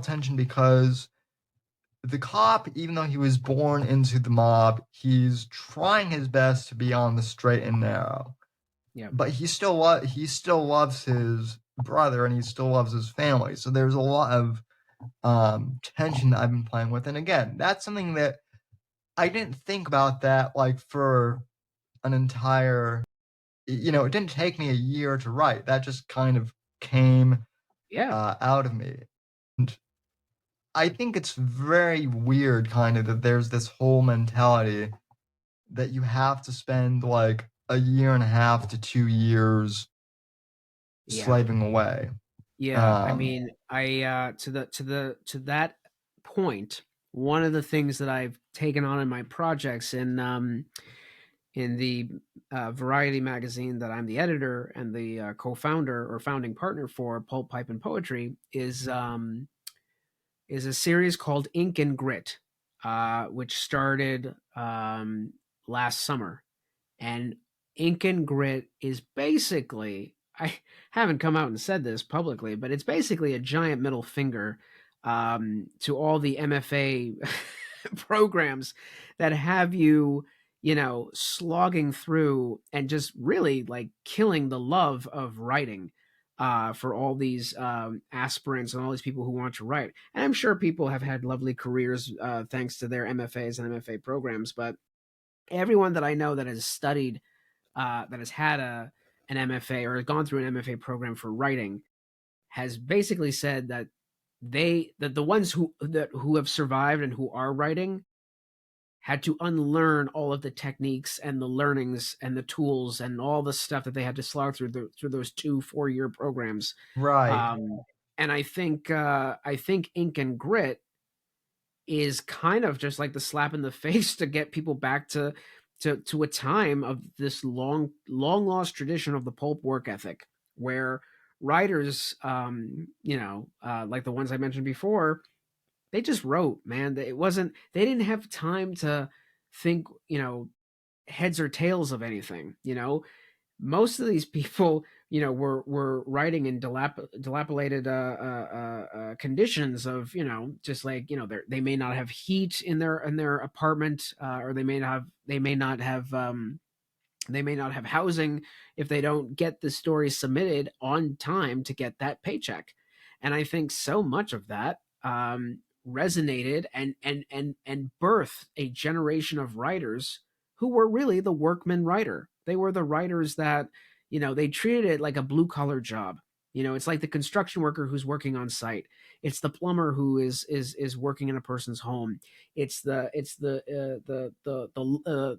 tension because the cop, even though he was born into the mob, he's trying his best to be on the straight and narrow. Yep. But he still loves his brother and he still loves his family. So there's a lot of tension that I've been playing with. And again, that's something that I didn't think about that like for an entire, it didn't take me a year to write. That just kind of came Yeah. out of me. And I think it's very weird kind of that there's this whole mentality that you have to spend like a year and a half to 2 years Yeah. slaving away. Yeah. I mean, I to that point, one of the things that I've taken on in my projects in the Variety magazine that I'm the editor and the co-founder or founding partner for, Pulp, Pipe, and Poetry, is a series called Ink and Grit, which started last summer. And Ink and Grit is basically, I haven't come out and said this publicly, but it's basically a giant middle finger to all the MFA programs that have you, slogging through and just really like killing the love of writing. for all these aspirants and all these people who want to write. And I'm sure people have had lovely careers thanks to their MFAs and MFA programs, but everyone that I know that has studied, that has had an MFA or has gone through an MFA program for writing, has basically said that the ones who have survived and who are writing had to unlearn all of the techniques and the learnings and the tools and all the stuff that they had to slog through those 2-4 year programs. Right. And I think Ink and Grit is kind of just like the slap in the face to get people back to a time of this long lost tradition of the pulp work ethic, where writers, like the ones I mentioned before, they just wrote, man. They didn't have time to think, heads or tails of anything. Most of these people, were writing in dilapidated conditions of, just like, they may not have heat in their apartment, or they may not have housing if they don't get the story submitted on time to get that paycheck. And I think so much of that resonated and birthed a generation of writers who were really the workman writer. They were the writers that, they treated it like a blue collar job. It's like the construction worker who's working on site. It's the plumber who is working in a person's home. It's the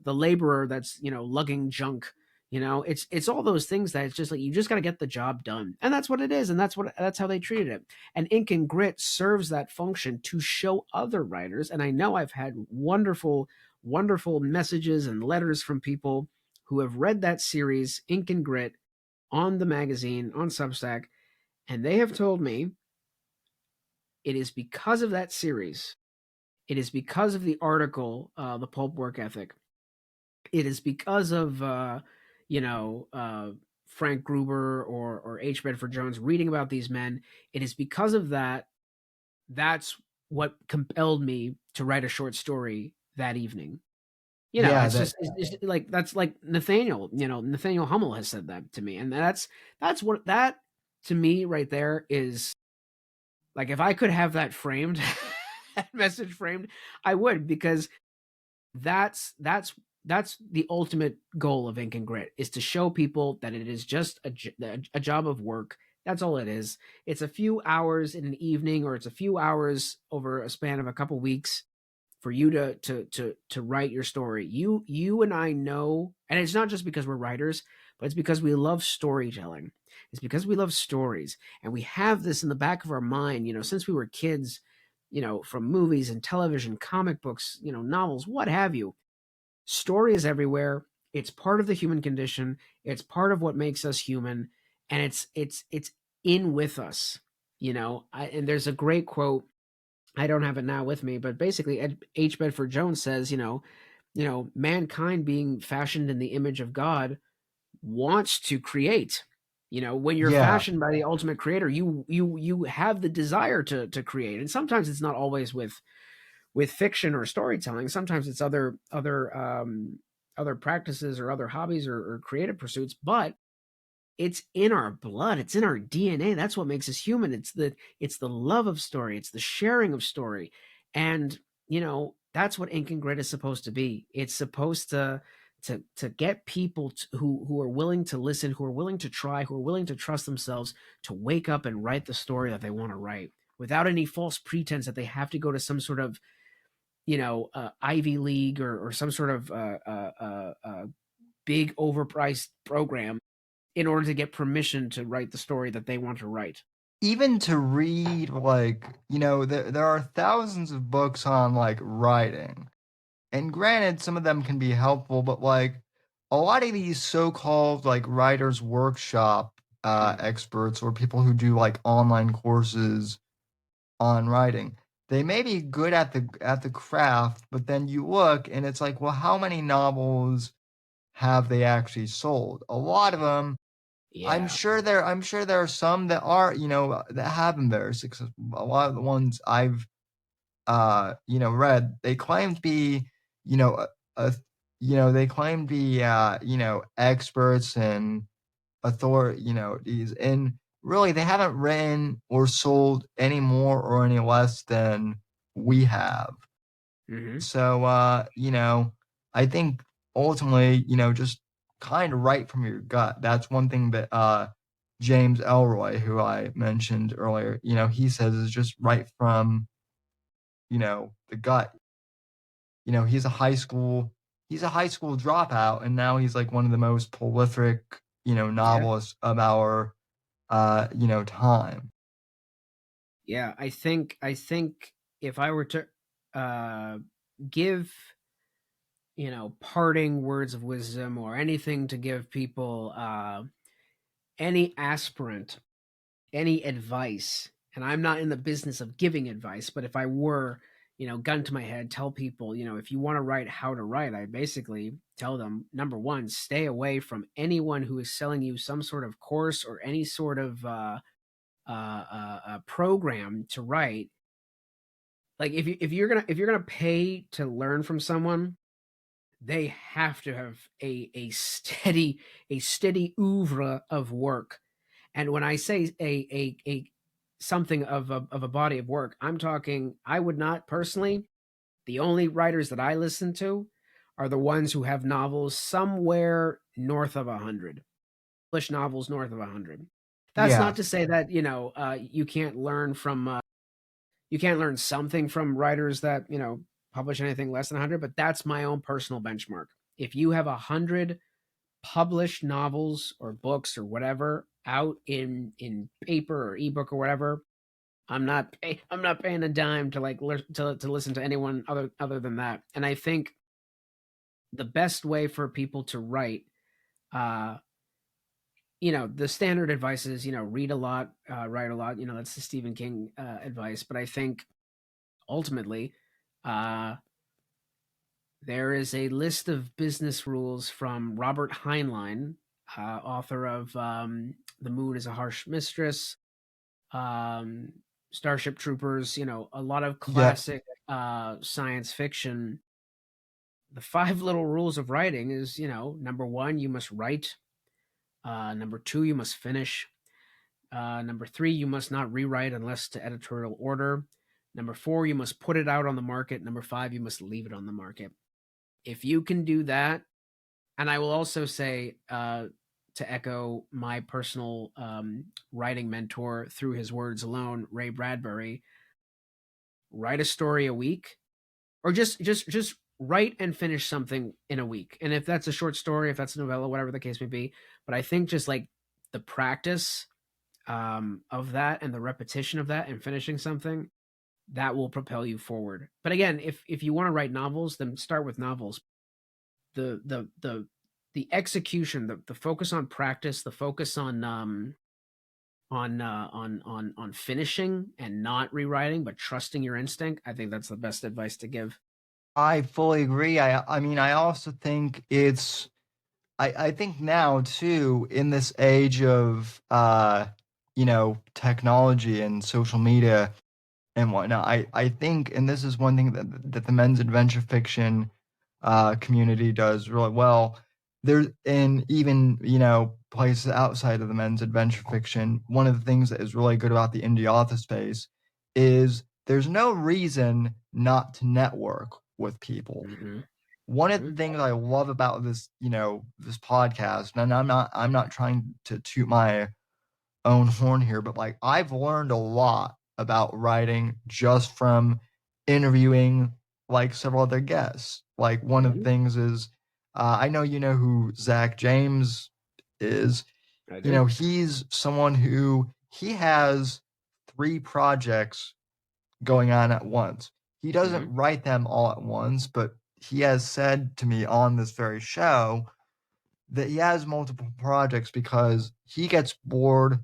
laborer that's, lugging junk. It's all those things that it's just like, you just got to get the job done. And that's what it is. And that's how they treated it. And Ink and Grit serves that function to show other writers. And I know I've had wonderful messages and letters from people who have read that series, Ink and Grit, on the magazine, on Substack, and they have told me it is because of that series, it is because of the article, The Pulp Work Ethic, it is because of, Frank Gruber or H. Bedford Jones reading about these men. It is because of that. That's what compelled me to write a short story that evening. It's like, that's like Nathaniel Hummel has said that to me. And that's what that to me right there is like, if I could have that framed, that message framed, I would, because that's the ultimate goal of Ink and Grit, is to show people that it is just a job of work. That's all it is. It's a few hours in an evening, or it's a few hours over a span of a couple weeks for you to write your story. You and I know, and it's not just because we're writers, but it's because we love storytelling. It's because we love stories, and we have this in the back of our mind, since we were kids, from movies and television, comic books, novels, what have you. Story is everywhere. It's part of the human condition. It's part of what makes us human, and it's in with us. And there's a great quote. I don't have it now with me, but basically H. Bedford Jones says, mankind, being fashioned in the image of God, wants to create. When you're fashioned by the ultimate creator, you have the desire to create. And sometimes it's not always with fiction or storytelling. Sometimes it's other practices or other hobbies or creative pursuits, but it's in our blood. It's in our DNA. That's what makes us human. It's the love of story. It's the sharing of story. And, that's what Ink and Grit is supposed to be. It's supposed to get people who are willing to listen, who are willing to try, who are willing to trust themselves, to wake up and write the story that they want to write, without any false pretense that they have to go to some sort of, Ivy League or some sort of big overpriced program in order to get permission to write the story that they want to write. Even to read, like, there are thousands of books on, like, writing. And granted, some of them can be helpful, but, like, a lot of these so-called, like, writers' workshop experts, or people who do, like, online courses on writing, they may be good at the craft, but then you look and it's like, well, how many novels have they actually sold? A lot of them. Yeah. I'm sure there are some that are, that have been very successful. A lot of the ones I've read, they claim to be, they claim to be experts and these in really they haven't written or sold any more or any less than we have. Mm-hmm. So, I think ultimately, just kind of write from your gut. That's one thing that James Elroy, who I mentioned earlier, he says is just write from, the gut. He's a high school dropout, and now he's like one of the most prolific, Yeah. novelists of our, time. Yeah, I think if I were to uh give, parting words of wisdom or anything to give people, any aspirant any advice, and I'm not in the business of giving advice, but if I were, gun to my head, tell people, if you want to write how to write, I basically tell them, number one, stay away from anyone who is selling you some sort of course or any sort of program to write. Like if you're gonna pay to learn from someone, they have to have a steady oeuvre of work. And when I say a something of a body of work, I'm talking, I would not personally, the only writers that I listen to are the ones who have novels somewhere north of 100. English novels north of 100. That's Yeah, not to say that, you can't learn something from writers that, publish anything less than 100, but that's my own personal benchmark. If you have 100 published novels or books or whatever out in paper or ebook or whatever, I'm not paying a dime to to listen to anyone other than that. And I think the best way for people to write, uh the standard advice is, read a lot, write a lot. That's the Stephen King advice. But I think ultimately, uh there is a list of business rules from Robert Heinlein, author of The Moon is a Harsh Mistress, um, Starship Troopers, a lot of yeah, classic science fiction. The five little rules of writing is, number one, you must write. Number two, you must finish. Number three, you must not rewrite unless to editorial order. Number four, you must put it out on the market. Number five, you must leave it on the market. If you can do that, and I will also say, to echo my personal writing mentor through his words alone, Ray Bradbury, write a story a week, or just write and finish something in a week. And if that's a short story, if that's a novella, whatever the case may be, but I think just like the practice of that and the repetition of that and finishing something, that will propel you forward. But again, if you want to write novels, then start with novels. The execution, the focus on practice, the focus on finishing and not rewriting, but trusting your instinct. I think that's the best advice to give. I fully agree. I mean, I also think I think now too, in this age of technology and social media and whatnot, I think, and this is one thing that the men's adventure fiction community does really well. There, and even places outside of the men's adventure fiction, one of the things that is really good about the indie author space is there's no reason not to network with people. Mm-hmm. One of Mm-hmm. the things I love about this, this podcast, and I'm not trying to toot my own horn here, but like I've learned a lot about writing just from interviewing like several other guests. Like one of the Mm-hmm. things is, I know you know who Zach James is. I do. He's someone who he has 3 projects going on at once. He doesn't Mm-hmm. write them all at once, but he has said to me on this very show that he has multiple projects because he gets bored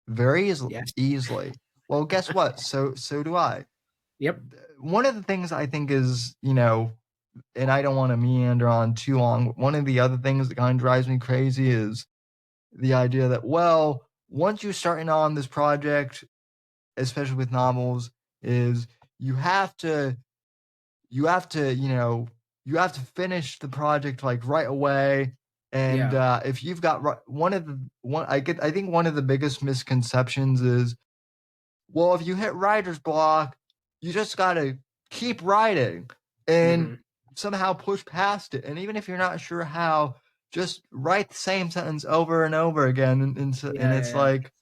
very Yes. easily. Well, guess what? So do I. Yep. One of the things I think is, and I don't want to meander on too long. One of the other things that kind of drives me crazy is the idea that, well, once you're starting on this project, especially with novels, is you have to you have to finish the project like right away And Yeah. if you've got I think one of the biggest misconceptions is, well, if you hit writer's block, you just gotta keep writing and Hmm. somehow push past it. And even if you're not sure how, just write the same sentence over and over again. And Yeah, yeah, it's yeah, like,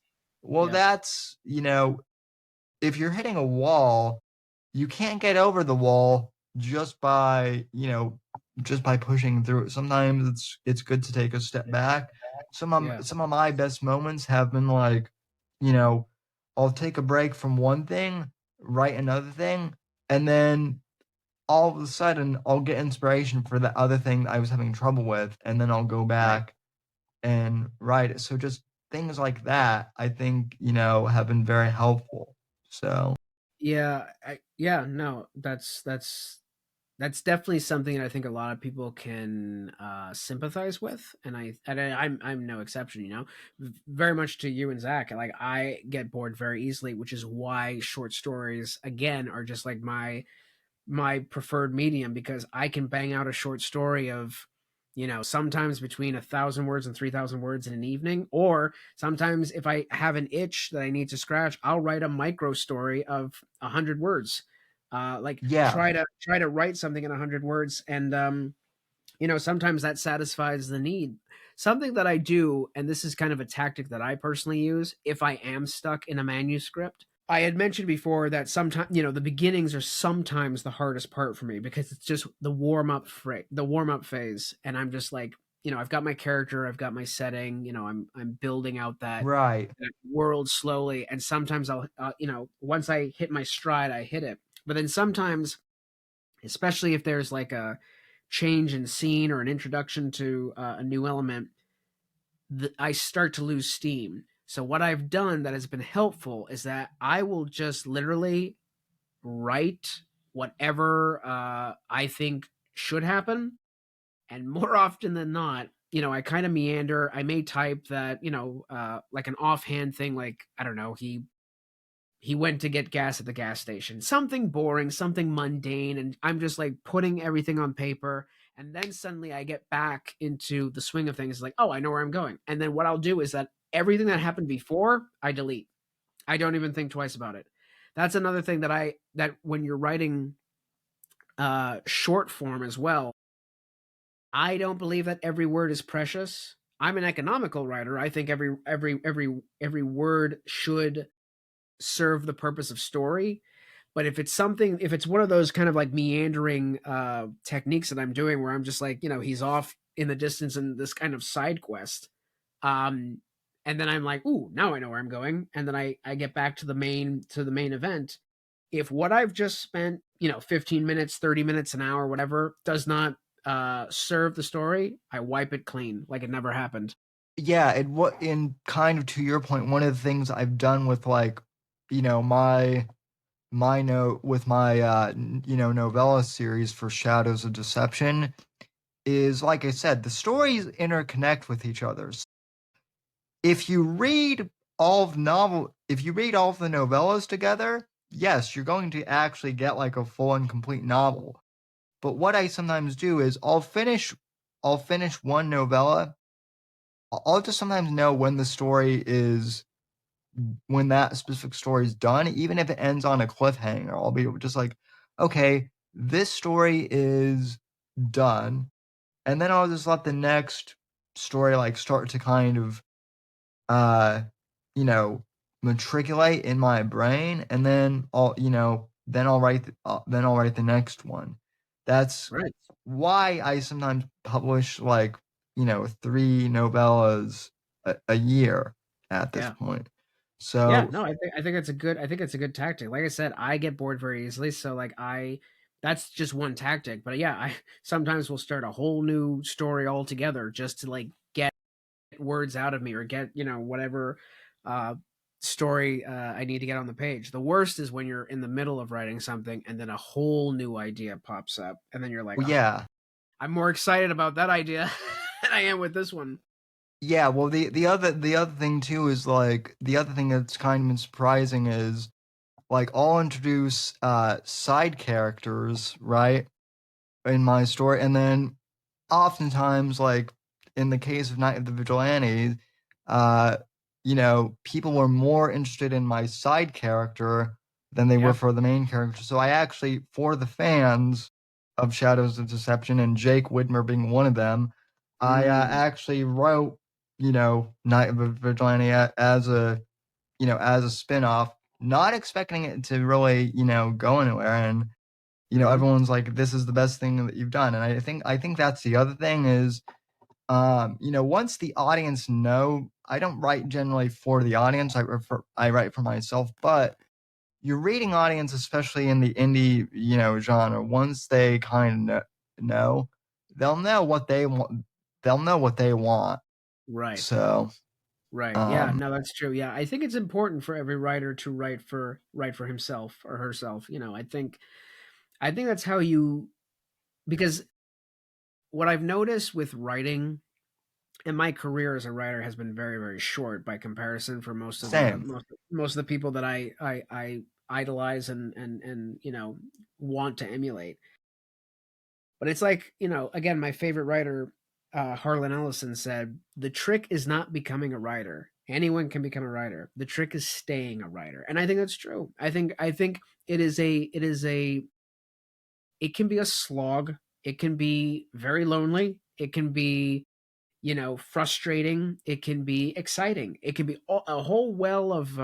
well, yeah. that's, if you're hitting a wall, you can't get over the wall just by, just by pushing through it. Sometimes it's good to take a step back. Yeah. Some of my best moments have been like, you know, I'll take a break from one thing, write another thing, and then all of a sudden I'll get inspiration for the other thing that I was having trouble with, and then I'll go Right. back and write it. So just things like that, I think, have been very helpful. So Yeah. Yeah. No, that's definitely something that I think a lot of people can sympathize with, and I'm no exception. Very much to you and Zach. Like I get bored very easily, which is why short stories again are just like my preferred medium, because I can bang out a short story of, sometimes between 1,000 words and 3,000 words in an evening, or sometimes if I have an itch that I need to scratch, I'll write a micro story of 100 words. Like yeah. try to write something in 100 words, and sometimes that satisfies the need. Something that I do, and this is kind of a tactic that I personally use if I am stuck in a manuscript. I had mentioned before that sometimes, the beginnings are sometimes the hardest part for me, because it's just the warm up phase, and I'm just like, I've got my character, I've got my setting, I'm building out Right. that world slowly, and sometimes I'll, once I hit my stride, I hit it. But then sometimes, especially if there's like a change in scene or an introduction to a new element, I start to lose steam. So what I've done that has been helpful is that I will just literally write whatever I think should happen, and more often than not, I kind of meander. I may type that, like an offhand thing, like I don't know, he went to get gas at the gas station. Something boring, something mundane, and I'm just like putting everything on paper, and then suddenly I get back into the swing of things, like, oh, I know where I'm going. And then what I'll do is that everything that happened before, I delete. I don't even think twice about it. That's another thing that when you're writing short form as well, I don't believe that every word is precious. I'm an economical writer. I think every word should serve the purpose of story. But if it's one of those kind of like meandering techniques that I'm doing, where I'm just like, he's off in the distance in this kind of side quest, um and then I'm like, ooh, now I know where I'm going, and then I get back to the main event. If what I've just spent, 15 minutes, 30 minutes, an hour, whatever, does not serve the story, I wipe it clean like it never happened. Yeah, it what in kind of to your point, one of the things I've done with like, my note with my novella series for Shadows of Deception is, like I said, the stories interconnect with each other. If you read if you read all of the novellas together, yes, you're going to actually get like a full and complete novel. But what I sometimes do is I'll finish one novella. I'll just sometimes know when that specific story is done, even if it ends on a cliffhanger. I'll be just like, okay, this story is done, and then I'll just let the next story like start to kind of uh you know matriculate in my brain, and then I'll write the next one. That's Right. why I sometimes publish like 3 novellas a year at this Yeah. point. Yeah, So no, I think it's a good tactic. Like I said, I get bored very easily, so like that's just one tactic. But yeah, I sometimes will start a whole new story altogether just to like get words out of me, or get, whatever uh story I need to get on the page. The worst is when you're in the middle of writing something and then a whole new idea pops up, and then you're like, well, oh, yeah. I'm more excited about that idea than I am with this one. Yeah, well, the other thing too is like the other thing that's kind of been surprising is like I'll introduce side characters, right, in my story, and then oftentimes like in the case of Night of the Vigilante, uh, people were more interested in my side character than they were Yeah. for the main character. So I actually, for the fans of Shadows of Deception, and Jake Widmer being one of them, I actually wrote, Night of the Vigilante as a, as a spin-off, not expecting it to really, go anywhere. And, everyone's like, this is the best thing that you've done. And I think that's the other thing is, once the audience know, I don't write generally for the audience. I write for myself, but your reading audience, especially in the indie, genre, once they kind of know, they'll know what they want. They'll know what they want. Right. So, Right. Yeah. No, that's true. Yeah, I think it's important for every writer to write for himself or herself. I think that's how you, because what I've noticed with writing, and my career as a writer has been very, very short by comparison for most of the same. most of the people that I idolize and want to emulate. But it's like, again, my favorite writer, Harlan Ellison, said, "The trick is not becoming a writer. Anyone can become a writer. The trick is staying a writer." And I think that's true. I think it can be a slog. It can be very lonely. It can be, frustrating. It can be exciting. It can be a whole well of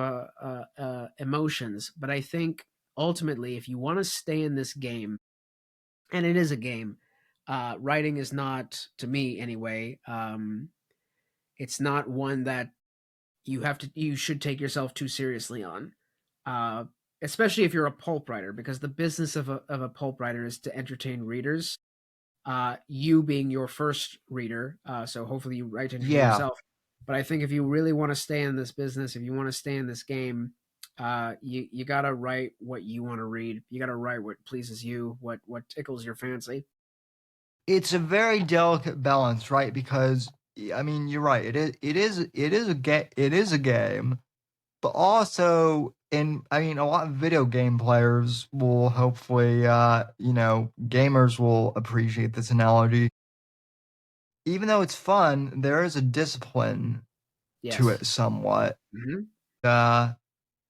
emotions. But I think ultimately, if you want to stay in this game, and it is a game, writing is not, to me anyway, it's not one that you should take yourself too seriously on. Uh, Especially if you're a pulp writer, because the business of a pulp writer is to entertain readers, you being your first reader. So hopefully you write to entertain Yeah, yourself. But I think if you really want to stay in this business, if you want to stay in this game, you gotta write what you want to read. You gotta write what pleases you, what tickles your fancy. it's a very delicate balance, right? Because I mean, you're right. It is a game, but also, and I mean, a lot of video game players will hopefully, gamers will appreciate this analogy. Even though it's fun, there is a discipline to Yes. it somewhat. Hmm. Uh,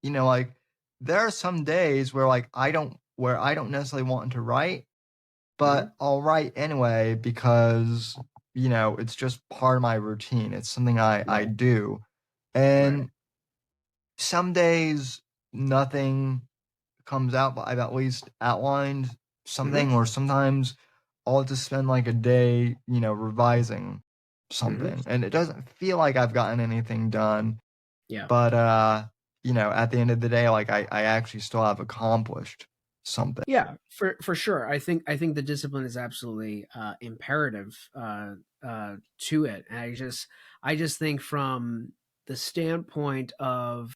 like there are some days where where I don't necessarily want to write, Hmm. but I'll write anyway because, it's just part of my routine. It's something I Right. do. Right. And some days nothing comes out, but I've at least outlined Hmm. something, or sometimes I'll just spend like a day, revising Hmm. something. And it doesn't feel like I've gotten anything done, Yeah. but at the end of the day, like I actually still have accomplished something. Yeah, for sure. I think the discipline is absolutely imperative to it. And I just think from the standpoint of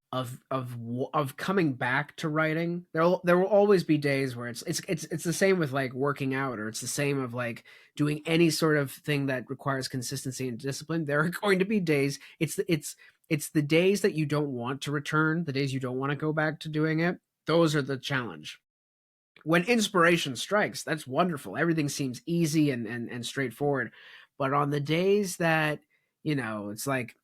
coming back to writing, there will always be days where it's the same with like working out, or it's the same of like doing any sort of thing that requires consistency and discipline. There are going to be days. It's the days that you don't want to return, the days you don't want to go back to doing it. Those are the challenge. When inspiration strikes, that's wonderful. Everything seems easy and straightforward. But on the days that, it's like,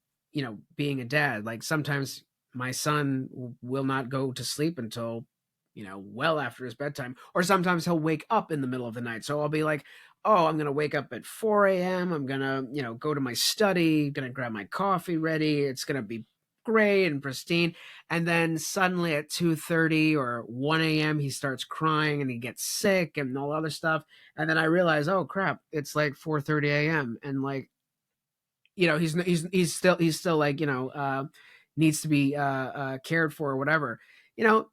being a dad, like sometimes my son will not go to sleep until, well after his bedtime, or sometimes he'll wake up in the middle of the night. So I'll be like, oh, I'm going to wake up at 4 a.m. I'm going to, go to my study, going to grab my coffee ready. It's going to be great and pristine. And then suddenly at 2:30 or 1 a.m. he starts crying and he gets sick and all other stuff. And then I realize, oh crap, it's like 4:30 a.m. and like, he's still like, needs to be cared for or whatever.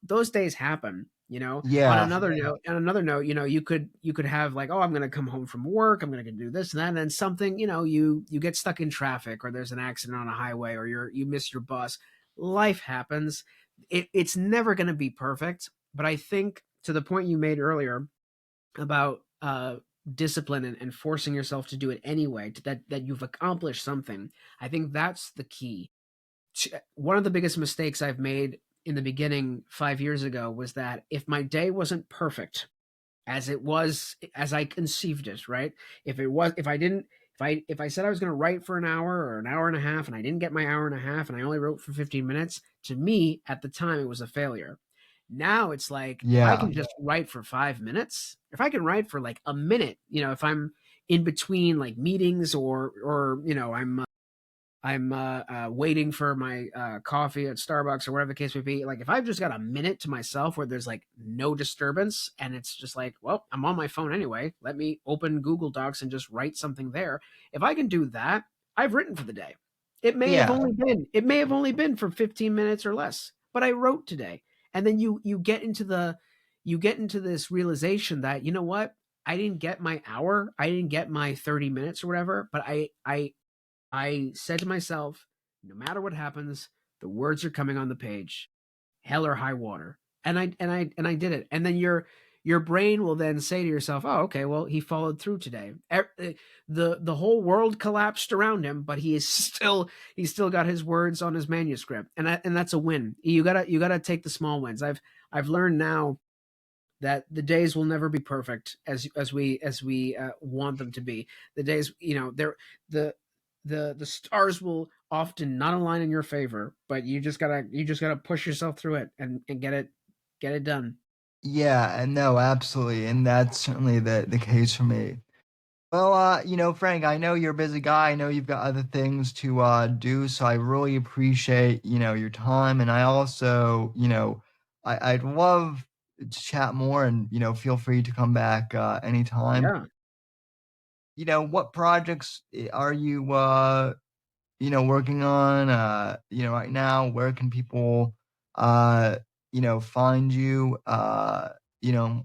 Those days happen. On Yeah. another note, you could have like, oh, I'm going to come home from work, I'm going to do this and that, and then something, you get stuck in traffic, or there's an accident on a highway, or you miss your bus. Life happens. It's never going to be perfect, but I think to the point you made earlier about discipline and forcing yourself to do it anyway, that you've accomplished something. I think that's the key. One of the biggest mistakes I've made in the beginning 5 years ago was that if my day wasn't perfect as it was, as I conceived it, right? If I didn't if I said I was going to write for an hour or an hour and a half and I didn't get my hour and a half and I only wrote for 15 minutes, to me at the time it was a failure. Now it's like if I Yeah. can just write for 5 minutes, if I can write for like a minute, if I'm in between like meetings or I'm waiting for my coffee at Starbucks or whatever the case may be. Like if I've just got a minute to myself where there's like no disturbance and it's just like, well, I'm on my phone anyway. Let me open Google Docs and just write something there. If I can do that, I've written for the day. Yeah. It may have only been for 15 minutes or less, but I wrote today. And then you get into this realization that, you know what? I didn't get my hour, I didn't get my 30 minutes or whatever, but I said to myself, no matter what happens, the words are coming on the page, hell or high water. And I did it. And then your brain will then say to yourself, "Oh, okay, well, he followed through today." The whole world collapsed around him, but he's still got his words on his manuscript. And that's a win. You got to take the small wins. I've learned now that the days will never be perfect as we want them to be. The days, they're the stars will often not align in your favor, but you just gotta push yourself through it and get it done. Yeah, and no, absolutely. And that's certainly the case for me. Well, Frank, I know you're a busy guy. I know you've got other things to do, so I really appreciate, your time. And I also, I'd love to chat more and, feel free to come back anytime. Yeah. What projects are you working on right now? Where can people find you?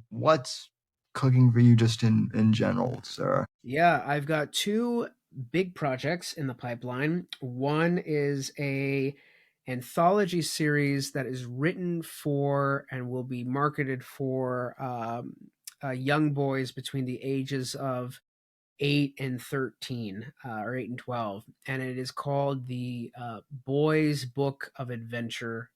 What's cooking for you just in general, sir? Yeah, I've got two big projects in the pipeline. One is a anthology series that is written for and will be marketed for young boys between the ages of 8 and 13, or 8 and 12, and it is called the Boys Book of Adventure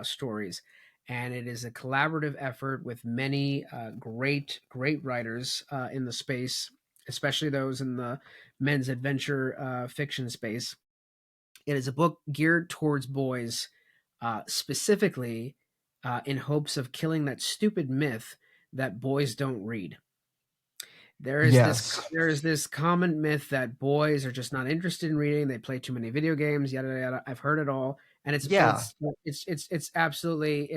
Stories. And it is a collaborative effort with many great writers in the space, especially those in the men's adventure fiction space. It is a book geared towards boys, specifically in hopes of killing that stupid myth that boys don't read. There is this Yes. there is this common myth that boys are just not interested in reading. They play too many video games. Yada yada. Yada. I've heard it all, and Yeah. it's absolutely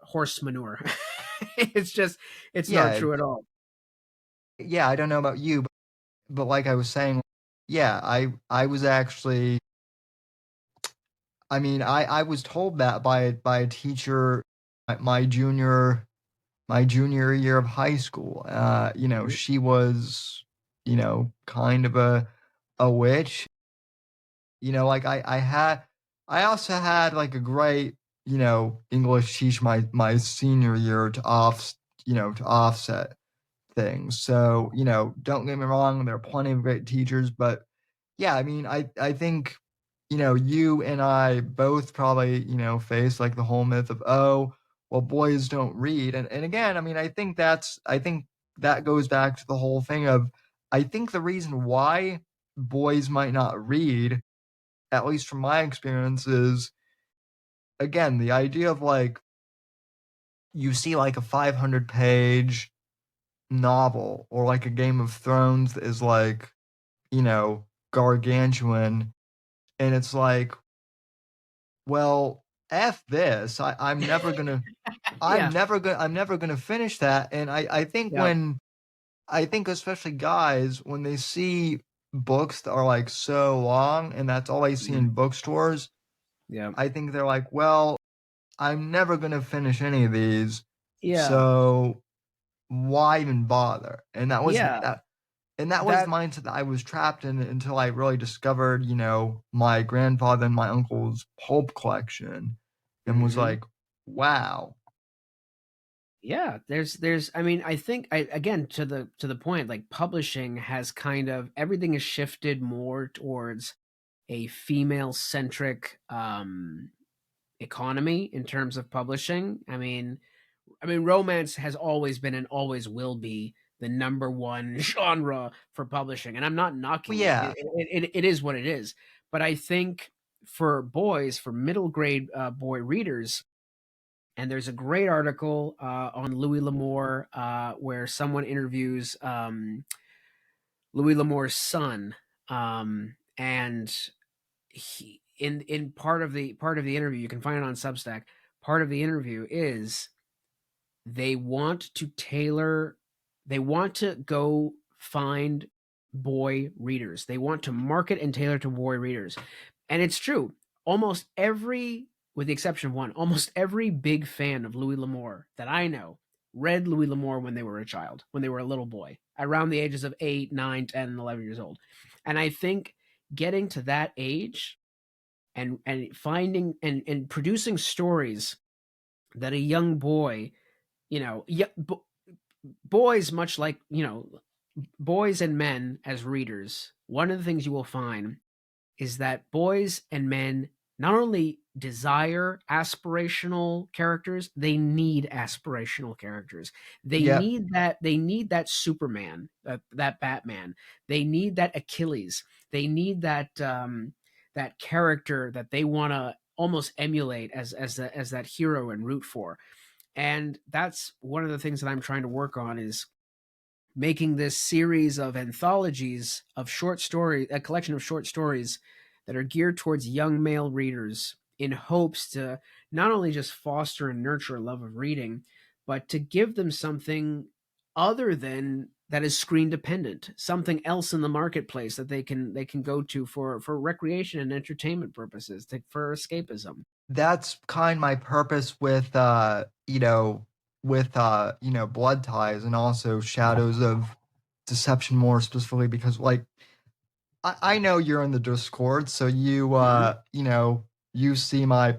horse manure. It's not Yeah. true at all. Yeah. I don't know about you, but like I was saying, yeah, I was actually, I mean, I was told that by a teacher my junior my junior year of high school. Mhm. She was, kind of a witch. Like I also had like a great, English teacher my senior year to offset things. So, don't get me wrong, there are plenty of great teachers, but yeah, I mean, I think, you and I both probably, face like the whole myth of, oh, well, boys don't read. And again, I mean, I think that goes back to the whole thing of, I think the reason why boys might not read, at least from my experience, is again, the idea of like, you see like a 500-page novel or like a Game of Thrones that is like, gargantuan. And it's like, well, F this. Yeah. I'm never gonna finish that. And I think Yep. I think especially guys, when they see books that are like so long and that's all I see Mhm. in bookstores, Yeah. I think they're like, well, I'm never gonna finish any of these. Yeah. So why even bother? Yeah. And that was the That. mindset that I was trapped in until I really discovered, my grandfather and my uncle's pulp collection and was Mhm. like, wow. Yeah, there's I mean, I think I again to the point, like publishing has kind of everything has shifted more towards a female centric economy in terms of publishing. I mean, romance has always been and always will be the number one genre for publishing. And I'm not knocking Well, yeah. it is what it is. But I think for boys, for middle grade boy readers, and there's a great article on Louis L'Amour where someone interviews Louis L'Amour's son, and he in part of the interview, you can find it on Substack. Part of the interview is they want to go find boy readers. They want to market and tailor to boy readers. And it's true. Almost every, with the exception of one, almost every big fan of Louis L'Amour that I know read Louis L'Amour when they were a child, when they were a little boy, around the ages of 8, 9, 10, and 11 years old. And I think getting to that age and finding and producing stories that a young boy, boys, much like, boys and men as readers, one of the things you will find is that boys and men not only desire aspirational characters, they need aspirational characters. They need that Superman, that Batman. They need that Achilles. They need that that character that they want to almost emulate as that hero and root for. And that's one of the things that I'm trying to work on, is making this series of anthologies of short story, a collection of short stories that are geared towards young male readers, in hopes to not only just foster and nurture a love of reading, but to give them something other than that is screen dependent, something else in the marketplace that they can go to for recreation and entertainment purposes, for escapism. That's kind of my purpose with Blood Ties, and also Shadows of Deception, more specifically, because like I know you're in the Discord, so you you see my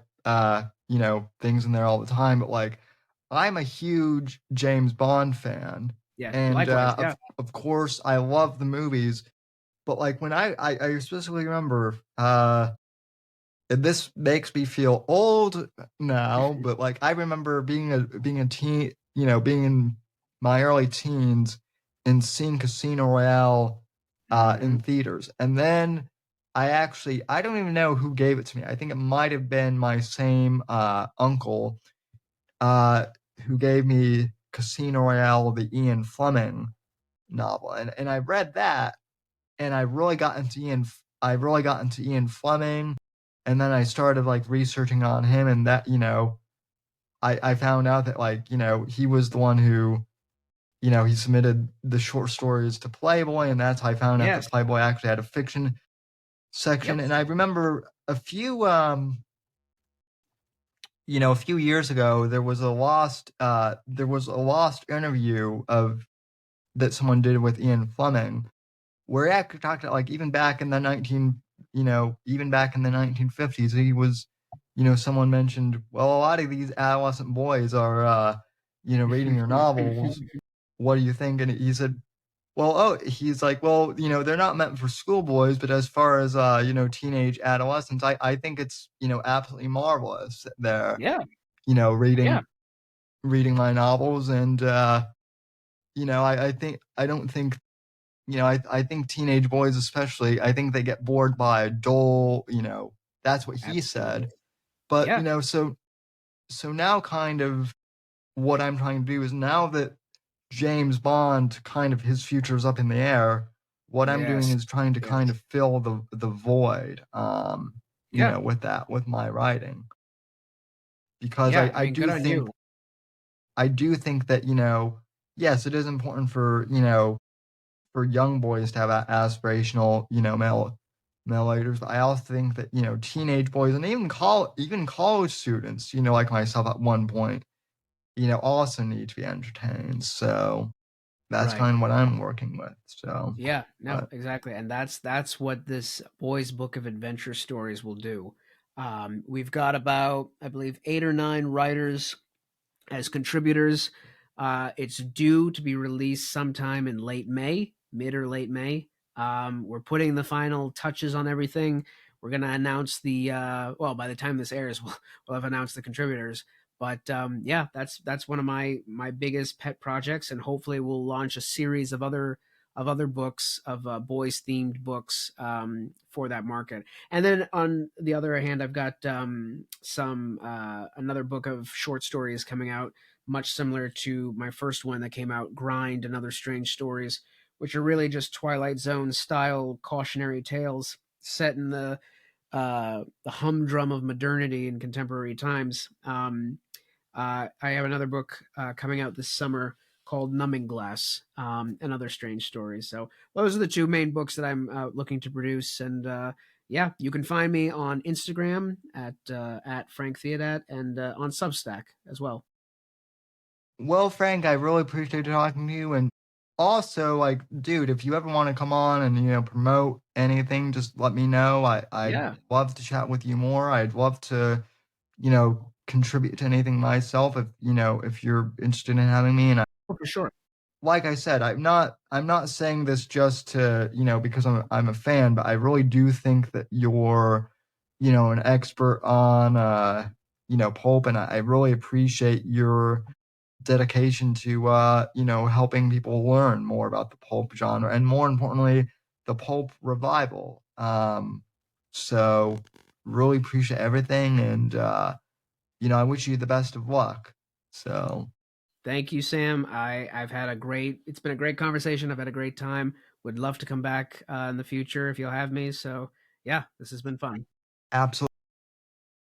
things in there all the time, but like I'm a huge James Bond fan. Yeah, And likewise. Yeah. of course I love the movies, but like when I specifically remember, and this makes me feel old now, but like I remember being a teen, being in my early teens and seeing Casino Royale in theaters. And then I don't even know who gave it to me. I think it might have been my same uncle who gave me Casino Royale, the Ian Fleming novel. And I read that, and I really got into Ian Fleming. And then I started like researching on him, and that, I found out that like, he was the one who, he submitted the short stories to Playboy, and that's how I found out that Playboy actually had a fiction section. Yep. And I remember a few years ago, there was a lost interview that someone did with Ian Fleming, where he actually talked about, like, even back in the 1950s, he was, someone mentioned, well, a lot of these adolescent boys are, reading your novels. What do you think? And he said, well, he's like, well, they're not meant for schoolboys, but as far as, teenage adolescents, I think it's, absolutely marvelous that they're, reading my novels. And, I think teenage boys, especially, I think they get bored by dull, that's what he said. But, so now kind of what I'm trying to do is, now that James Bond, kind of his future is up in the air, what I'm doing is trying to kind of fill the void, with my writing. Because I do think that, yes, it is important for young boys to have aspirational, male leaders. But I also think that, teenage boys, and even college students, like myself at one point, also need to be entertained. So that's kind of what I'm working with. So exactly. And that's what this boys' book of adventure stories will do. We've got about, I believe, 8 or 9 writers as contributors. It's due to be released sometime in mid or late May. We're putting the final touches on everything. We're going to announce by the time this airs, we'll have announced the contributors. But yeah, that's one of my biggest pet projects, and hopefully we'll launch a series of other books, of boys themed books, for that market. And then on the other hand, I've got another book of short stories coming out, much similar to my first one that came out, Grind and Other Strange Stories, which are really just Twilight Zone style cautionary tales set in the humdrum of modernity in contemporary times. I have another book coming out this summer called Numbing Glass, and Other Strange Stories. So those are the two main books that I'm looking to produce. And yeah, you can find me on Instagram at Frank Theodat, and on Substack as well. Well, Frank, I really appreciate talking to you. And also, like, dude, if you ever want to come on and, promote anything, just let me know. I'd Yeah. love to chat with you more. I'd love to, contribute to anything myself if you're interested in having me. And Oh, for sure. like I said, I'm not saying this just to, because I'm a fan, but I really do think that you're, an expert on, pulp, and I really appreciate your dedication to, helping people learn more about the pulp genre, and more importantly, the pulp revival. So really appreciate everything, and, I wish you the best of luck. So. Thank you, Sam. It's been a great conversation. I've had a great time. Would love to come back in the future if you'll have me. So yeah, this has been fun. Absolutely.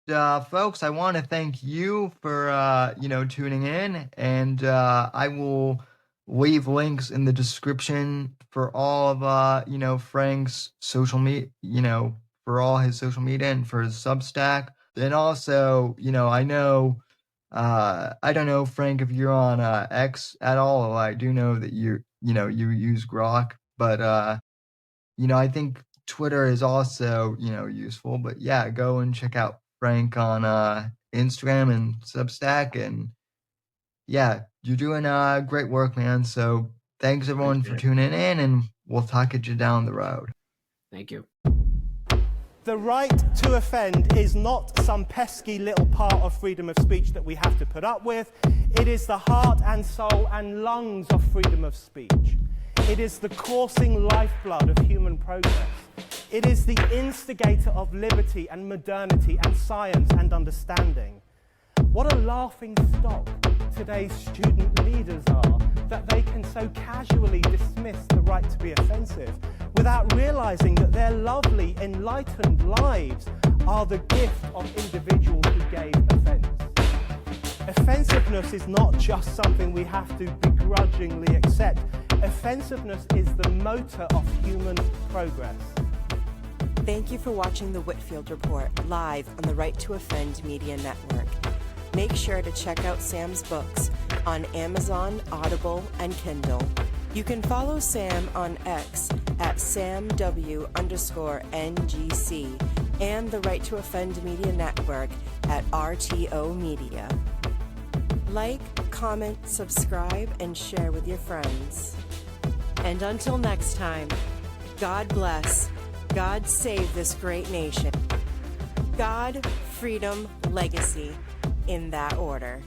Folks, I want to thank you for, tuning in, and I will leave links in the description for all of, Frank's social media, for all his social media and for his Substack. And also, I know, I don't know, Frank, if you're on X at all. I do know that you use Grok, but, I think Twitter is also, useful. But yeah, go and check out Frank on Instagram and Substack. And yeah, you're doing great work, man. So thanks everyone for tuning in, and we'll talk at you down the road. Thank you. The right to offend is not some pesky little part of freedom of speech that we have to put up with. It is the heart and soul and lungs of freedom of speech. It is the coursing lifeblood of human progress. It is the instigator of liberty and modernity and science and understanding. What a laughing stock today's student leaders are, that they can so casually dismiss the right to be offensive without realizing that their lovely, enlightened lives are the gift of individuals who gave offense. Offensiveness is not just something we have to begrudgingly accept. Offensiveness is the motor of human progress. Thank you for watching the Whitfield Report live on the Right to Offend Media Network. Make sure to check out Sam's books on Amazon, Audible, and Kindle. You can follow Sam on X at SamW_NGC and the Right to Offend Media Network at RTO Media. Like, comment, subscribe, and share with your friends. And until next time, God bless, God save this great nation. God, freedom, legacy, in that order.